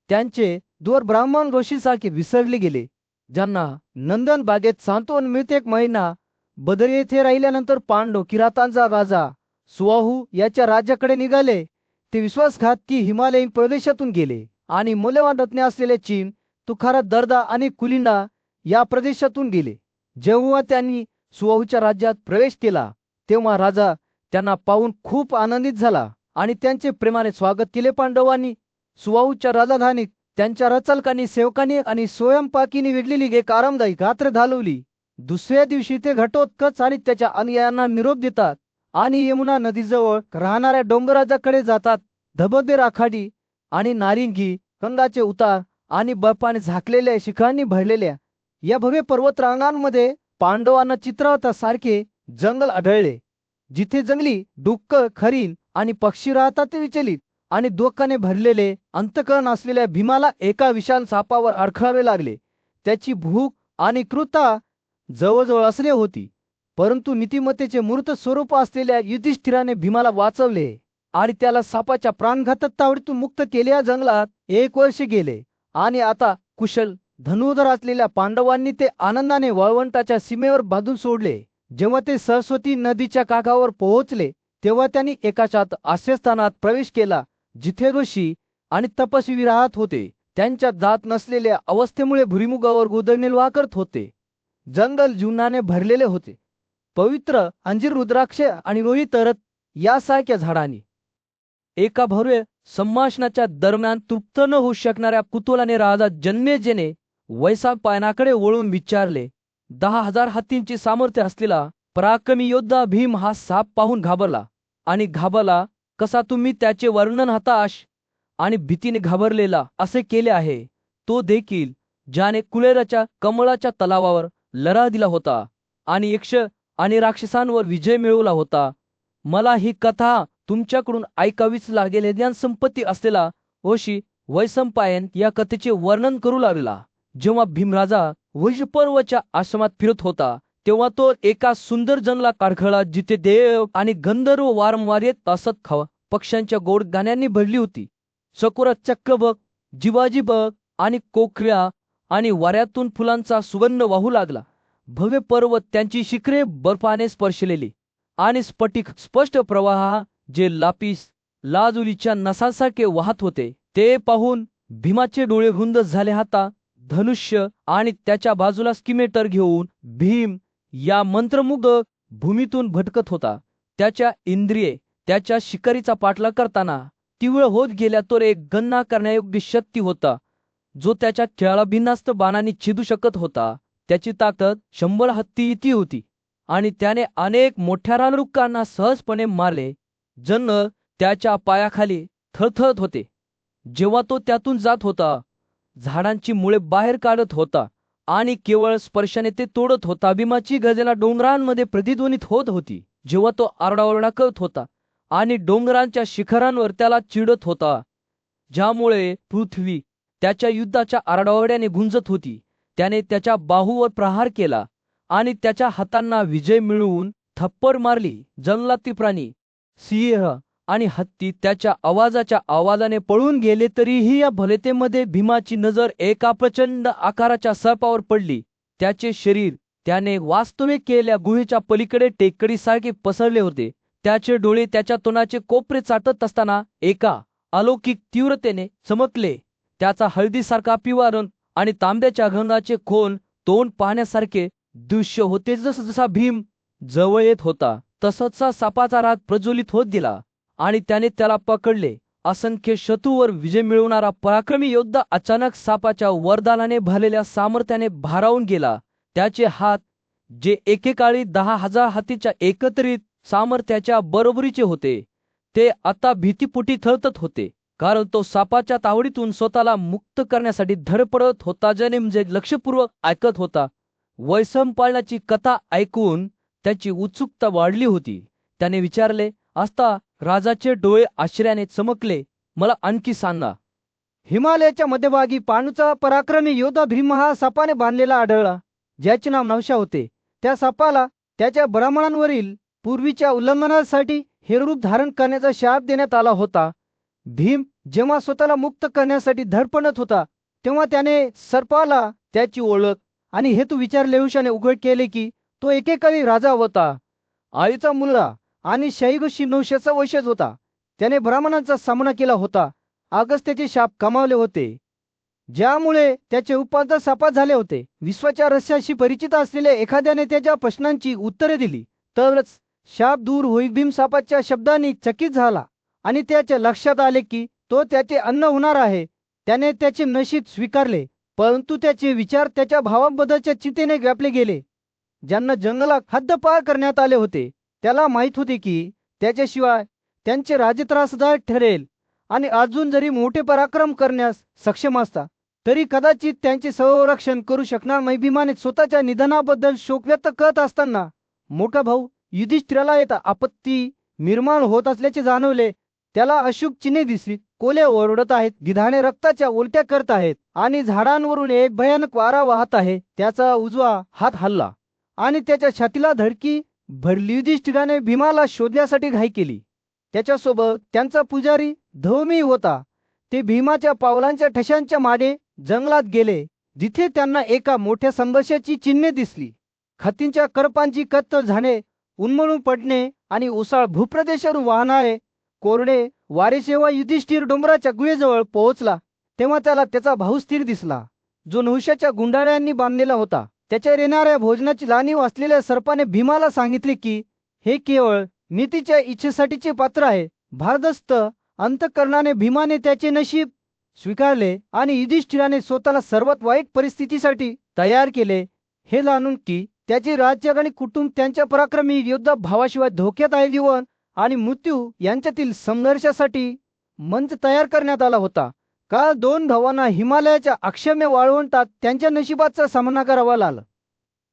त्यांचे दूर ब्राह्मण ऋषीसारखे विसरले गेले ज्यांना नंदन बागेत सांत्वन मिळते एक महिना बदर येथे राहिल्यानंतर पांडव किरातांचा राजा सुवाहू याच्या राज्याकडे निघाले. ते विश्वासघातकी हिमालयीन प्रदेशातून गेले आणि मूल्यवान रत्ने असलेले चीन, तुखारा दर्दा आणि कुलिंडा या प्रदेशातून गेले. जेव्हा त्यांनी सुवाहूच्या राज्यात प्रवेश केला तेव्हा राजा त्यांना पाहून खूप आनंदित झाला आणि त्यांचे प्रेमाने स्वागत केले. पांडवांनी सुवाहूच्या राजधानीत त्यांच्या रचलकांनी, सेवकांनी आणि स्वयंपाकीने वेगळी एक आरामदायी रात्र घालवली. दुसऱ्या दिवशी ते घटोत्कच आणि त्याच्या अनुयायांना निरोप देतात आणि यमुना नदीजवळ राहणाऱ्या डोंगराजाकडे जातात. धबधबे, राखाडी आणि नारिंगी कंदाचे उतार आणि बर्फाने झाकलेल्या शिखरांनी भरलेल्या या भव्य पर्वत रांगांमध्ये पांडवांना चित्रासारखे जंगल आढळले, जिथे जंगली डुक्कर, खरीन आणि पक्षी राहतात. ते विचलित आणि दुःखाने भरलेले अंतःकरण असलेल्या भीमाला एका विशाल सापावर अडखळावे लागले. त्याची भूक आणि क्रूरता जवळजवळ असले होती, परंतु नीतिमत्तेचे मूर्त स्वरूप असलेल्या युधिष्ठिराने भीमाला वाचवले आणि त्याला सापाच्या प्राणघातक तावडीतून मुक्त केले. या जंगलात 1 वर्ष गेले आणि आता कुशल धनुर्धर असलेल्या पांडवांनी ते आनंदाने वाळवंटाच्या सीमेवर बांधून सोडले. जेव्हा ते सरस्वती नदीच्या काठावर पोहोचले तेव्हा त्यांनी एका आश्रयस्थानात प्रवेश केला, जिथे ऋषी आणि तपस्वी राहत होते. त्यांच्या दात नसलेल्या अवस्थेमुळे भुईमुगावर उदरनिर्वाह करत होते. जंगल जीवनाने भरलेले होते. पवित्र अंजीर, रुद्राक्ष आणि रोही तरत यासारख्या झाडांनी. एका भव्य संभाषणाच्या दरम्यान तृप्त न होऊ शकणाऱ्या कुतूहलाने राजा जन्मेजयने वैशंपायनाकडे वळून विचारले, 10,000 हत्तींचे सामर्थ्य असलेला पराक्रमी योद्धा भीम हा साप पाहून घाबरला आणि घाबरला कसा? तुम्ही त्याचे वर्णन हताश आणि भीतीने घाबरलेला असे केले आहे. तो देखील ज्याने कुळेराच्या कमळाच्या तलावावर लढा दिला होता आणि यक्ष आणि राक्षसांवर विजय मिळवला होता. मला ही कथा तुमच्याकडून ऐकावीच लागेल. ज्ञान संपत्ती असलेला ऋषी वैशंपायन या कथेचे वर्णन करू लागला. जेव्हा भीमराजा वैशपर्वच्या आश्रमात फिरत होता तेव्हा तो एका सुंदर जंगलात अडखळला, जिथे देव आणि गंधर्व वारंवार येत असत. पक्ष्यांच्या गोड गाण्यांनी भरली होती. चकोरा चक्क बघ, जिवाजी बघ आणि कोकऱ्या आणि वाऱ्यातून फुलांचा सुगंध वाहू लागला. भव्य पर्वत, त्यांची शिखरे बर्फाने स्पर्शलेली आणि स्फटिक स्पष्ट प्रवाह जे लाजुलीच्या नसासारखे वाहत होते, ते पाहून भीमाचे डोळे रुंद झाले. हातात धनुष्य आणि त्याच्या बाजूला स्किमेटर घेऊन भीम या मंत्रमुग्ध भूमीतून भटकत होता. त्याच्या इंद्रिये त्याच्या शिकारीचा पाठलाग करताना तीव्र होत गेल्या. तो एक गणना करण्यायोग्य शक्ती होता, जो त्याच्या खेळाला बिनधास्त बाणांनी छेदू शकत होता. त्याची ताकद 100 हत्ती इतकी होती आणि त्याने अनेक मोठ्या रानरुक्कांना सहजपणे मारले. जंगल त्याच्या पायाखाली थरथरत होते जेव्हा तो त्यातून जात होता. झाडांची मुळे बाहेर काढत होता आणि केवळ स्पर्शाने ते तोडत होता. भीमाची गर्जना डोंगरांमध्ये प्रतिध्वनित होत होती जेव्हा तो आरडाओरडा करत होता आणि डोंगरांच्या शिखरांवर त्याला चिडत होता, ज्यामुळे पृथ्वी त्याच्या युद्धाच्या आरडाओरड्याने गुंजत होती. त्याने त्याच्या बाहूवर प्रहार केला आणि त्याच्या हातांना विजय मिळवून थप्पड मारली. जंगलातील प्राणी, सिंह आणि हत्ती त्याच्या आवाजाने पळून गेले. तरीही या भलतेमध्ये भीमाची नजर एका प्रचंड आकाराच्या सर्पावर पडली. त्याचे शरीर त्याने वास्तव्य केलेल्या गुहेच्या पलीकडे टेकडीसारखे पसरले होते. त्याचे डोळे त्याच्या तोंडाचे कोपरे चाटत असताना एका अलौकिक तीव्रतेने चमकले. त्याचा हळदीसारखा पिवळा रंग आणि तांब्याच्या गंधाचे खोल तोंड पाहण्यासारखे दृश्य होते. जसा भीम जवळ येत होता तसंच सापाचा राग प्रज्वलित होत गेला आणि त्याने त्याला पकडले. असंख्य शत्रूवर विजय मिळवणारा पराक्रमी योद्धा अचानक सापाच्या वरदानाने भरलेल्या सामर्थ्याने भारावून गेला. त्याचे हात, जे एकेकाळी 10,000 हत्तीच्या एकत्रित सामर्थ्याच्या बरोबरीचे होते, ते आता भीतीपोटी थरथरत होते, कारण तो सापाच्या तावडीतून स्वतःला मुक्त करण्यासाठी धडपडत होता. म्हणजे लक्षपूर्वक ऐकत होता. वैशंपायनाची कथा ऐकून त्याची उत्सुकता वाढली होती. त्याने विचारले असता राजाचे डोळे आश्चर्याने चमकले, मला आणखी सांगा. हिमालयाच्या मध्यभागी पांडूचा पराक्रमी योद्धा भीम हा सापाने बांधलेला आढळला, ज्याचे नाव नवशा होते. त्या सापाला त्याच्या ब्राह्मणांवरील पूर्वीच्या उल्लंघनासाठी हे रूप धारण करण्याचा शाप देण्यात आला होता. भीम जेव्हा स्वतःला मुक्त करण्यासाठी धडपडत होता तेव्हा त्याने सर्पाला त्याची ओळख आणि हे तू विचारलेहुशाने उघड केले की तो एकेकाळी राजा होता, आईचा मुलगा आणि शैगशिनोशाचा वंशज होता. त्याने ब्राह्मणांचा सामना केला होता, आगच त्याचे शाप कमावले होते, ज्यामुळे त्याचे उपांतर सापात झाले होते. विश्वाच्या रहस्याशी परिचित असलेल्या एखाद्याने त्याच्या प्रश्नांची उत्तरे दिली तरच शाप दूर होईल. भीम सापाच्या शब्दांनी चकित झाला आणि त्याच्या लक्षात आले की तो त्याचे अन्न होणार आहे. त्याने त्याचे नशीब स्वीकारले, परंतु त्याचे विचार त्याच्या भावांबद्दलच्या चिंतेने व्यापले गेले, ज्यांना जंगलात हद्दपार करण्यात आले होते. त्याला माहीत होते की त्याच्याशिवाय त्यांचे राज्य त्रासदायक ठरेल आणि अजून जरी मोठे पराक्रम करण्यास सक्षम असता तरी कदाचित त्यांचे संरक्षण करू शकणार नाही. भीमाने स्वतःच्या निधनाबद्दल शोक व्यक्त करत असताना मोठा भाऊ युधिष्ठिराला येता आपत्ती निर्माण होत असल्याचे जाणवले. त्याला अशुभ चिन्हे दिसली. कोल्हे ओरडत आहेत, गिधाने रक्ताच्या उलट्या करत आहेत आणि झाडांवरून एक भयानक वारा वाहत आहे. त्याचा उजवा हात हलला आणि त्याच्या छातीला धडकी भरली. युधिष्ठिराने भीमाला शोधण्यासाठी घाई केली. त्याच्यासोबत त्यांचा पुजारी धौमी होता. ते भीमाच्या पावलांच्या ठशांच्या मागे जंगलात गेले, जिथे त्यांना एका मोठ्या संघर्षाची चिन्हे दिसली. हत्तींच्या करपांची कत्तल झाणे, उन्मळून पडणे आणि ओसाळ भूप्रदेशावरून वाहणारे कोरडे वारे. जेव्हा युधिष्ठिर डोंगराच्या गुहेजवळ पोहोचला तेव्हा त्याला त्याचा भाऊ स्थिर दिसला, जो नहुशाच्या गुंडाळ्यांनी बांधलेला होता. त्याच्या येणाऱ्या भोजनाची जाणीव असलेल्या सर्पाने भीमाला सांगितले की हे केवळ नीतीच्या इच्छेसाठीचे पात्र आहे. भारदस्त अंतःकरणाने भीमाने त्याचे नशीब स्वीकारले आणि युधिष्ठिराने स्वतःला सर्वात वाईट परिस्थितीसाठी तयार केले, हे जाणून की त्याचे राज्य आणि कुटुंब त्यांच्या पराक्रमी योद्धा भावाशिवाय धोक्यात आहे. जीवन आणि मृत्यू यांच्यातील संघर्षासाठी मंच तयार करण्यात आला होता. काल दोन भावांना हिमालयाच्या अक्षम्य वाळवंटात त्यांच्या नशिबाचा सामना करावा लागला.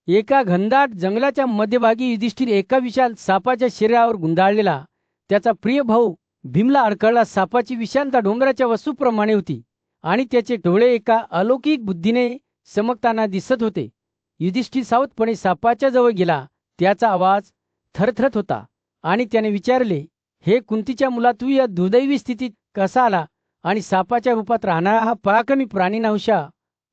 एका घनदाट जंगलाच्या मध्यभागी युधिष्ठिर एका विशाल सापाच्या शरीरावर गुंडाळलेला त्याचा प्रिय भाऊ भीमला अडकळला. सापाची विशालता डोंगराच्या वस्तूप्रमाणे होती आणि त्याचे डोळे एका अलौकिक बुद्धीने चमकताना दिसत होते. युधिष्ठिर सावधपणे सापाच्या जवळ गेला. त्याचा आवाज थरथरत होता आणि त्याने विचारले, हे कुंतीच्या मुला, तू या दुर्दैवी स्थितीत कसा आला आणि सापाच्या रूपात राहणारा हा पराक्रमी प्राणी नहुषा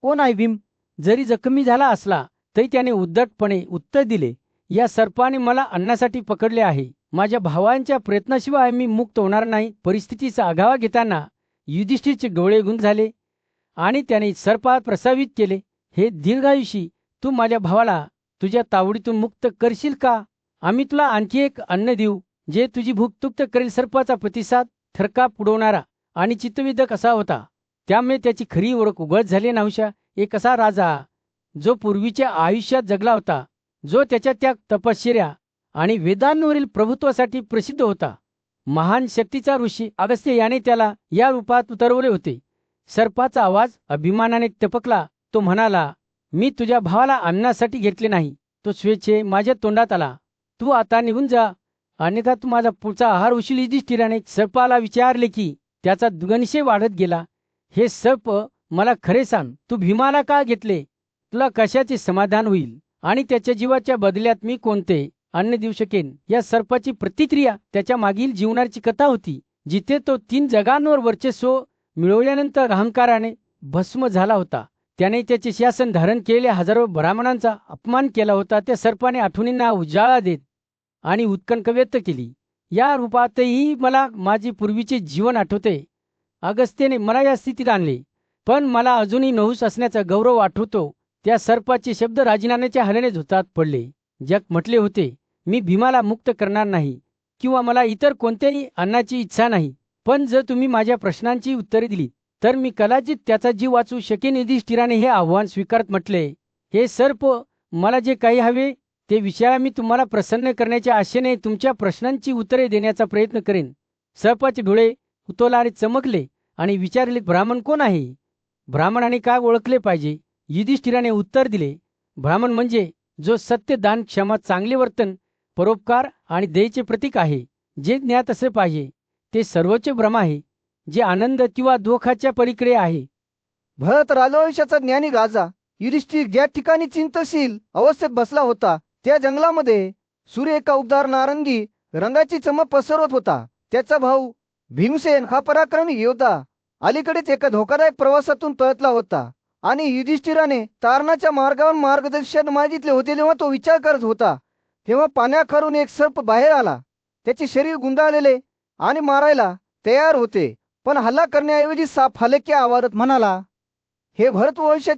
कोण आहे? भीम जरी जखमी झाला असला तरी त्याने उद्धटपणे उत्तर दिले, या सर्पाने मला अन्नासाठी पकडले आहे. माझ्या भावांच्या प्रयत्नाशिवाय मी मुक्त होणार नाही. परिस्थितीचा आढावा घेताना युधिष्ठिरचे डोळे गुंग झाले आणि त्याने सर्पात प्रस्तावित केले, हे दीर्घायुषी, तू माझ्या भावाला तुझ्या तावडीतून मुक्त करशील का? आम्ही तुला आणखी एक अन्न देऊ जे तुझी भूक तृप्त करेल. सर्पाचा प्रतिसाद थरकाप उडवणारा आणि चित्तवेधक असा होता. त्यामुळे त्याची खरी ओळख उघड झाली. नहुषा एक असा राजा जो पूर्वीच्या आयुष्यात जगला होता, जो त्याच्या त्या तपश्चर्या आणि वेदांवरील प्रभुत्वासाठी प्रसिद्ध होता. महान शक्तीचा ऋषी अगस्त्य याने त्याला या रूपात उतरवले होते. सर्पाचा आवाज अभिमानाने टपकला. तो म्हणाला, मी तुझ्या भावाला अन्नासाठी घेतले नाही, तो स्वेच्छे माझ्या तोंडात आला. तू आता निघून जा, अन्यथा तू माझा पुढचा आहार होशील. युधिष्ठिराने सर्पाला विचारले की त्याचा दुर्गंधे वाढत गेला. हे सर्प, मला खरे सांग, तू भीमाला का घेतले? तुला कशाचे समाधान होईल आणि त्याच्या जीवाच्या बदल्यात मी कोणते अन्न देऊ शकेन? या सर्पाची प्रतिक्रिया त्याच्या मागील जीवनाची कथा होती, जिथे तो 3 जगांवर वर्चस्व मिळवल्यानंतर अहंकाराने भस्म झाला होता. त्याने त्याचे शासन धारण केलेल्या हजारो ब्राह्मणांचा अपमान केला होता. त्या सर्पाने आठवणींना उजाळा देत आणि उत्कंठ व्यक्त केली, या रूपातही मला माझे पूर्वीचे जीवन आठवते. अगस्त्यने मला या स्थितीत आणले, पण मला अजूनही नहुष असण्याचा गौरव आठवतो. त्या सर्पाचे शब्द राजीनान्याच्या हलने झोतात पडले. जग म्हटले होते, मी भीमाला मुक्त करणार नाही किंवा मला इतर कोणत्याही अन्नाची इच्छा नाही, पण जर तुम्ही माझ्या प्रश्नांची उत्तरे दिली तर मी कदाचित त्याचा जीव वाचवू शकेन. युधिष्ठिराने हे आव्हान स्वीकारत म्हटले, हे सर्प, मला जे काही हवे ते विचारा. मी तुम्हाला प्रसन्न करण्याच्या आशेने तुमच्या प्रश्नांची उत्तरे देण्याचा प्रयत्न करेन. सर्पाचे डोळे कुतूहलाने चमकले आणि विचारले, ब्राह्मण कोण आहे? ब्राह्मणाने काय ओळखले पाहिजे? युधिष्ठिराने उत्तर दिले, ब्राह्मण म्हणजे जो सत्य, दान, क्षमा, चांगले वर्तन, परोपकार आणि दयेचे प्रतीक आहे. जे ज्ञात असले पाहिजे ते सर्वोच्च ब्रह्म आहे, जे आनंद किंवा दुःखाच्या पलीकडे आहे. भरत राजवंशाचा ज्ञानी राजा युधिष्ठिर ज्या ठिकाणी चिंतनशील अवस्थेत बसला होता त्या जंगलामध्ये सूर्य एका उबदार नारंगी रंगाची चमक पसरवत होता. त्याचा भाऊ भीमसेन हा पराक्रमी योद्धा अलीकडेच एका धोकादायक प्रवासातून परतला होता. आणि युधिष्ठिराने तारणाच्या मार्गावर मार्गदर्शन मागितले होते. तेव्हा तो विचार करत होता, तेव्हा पाण्याखालून एक सर्प बाहेर आला. त्याचे शरीर गुंडाळलेले आणि मारायला तयार होते. पण हल्ला करण्याऐवजी साप हलक्या आवाजात म्हणाला, हे भरतवंशाचे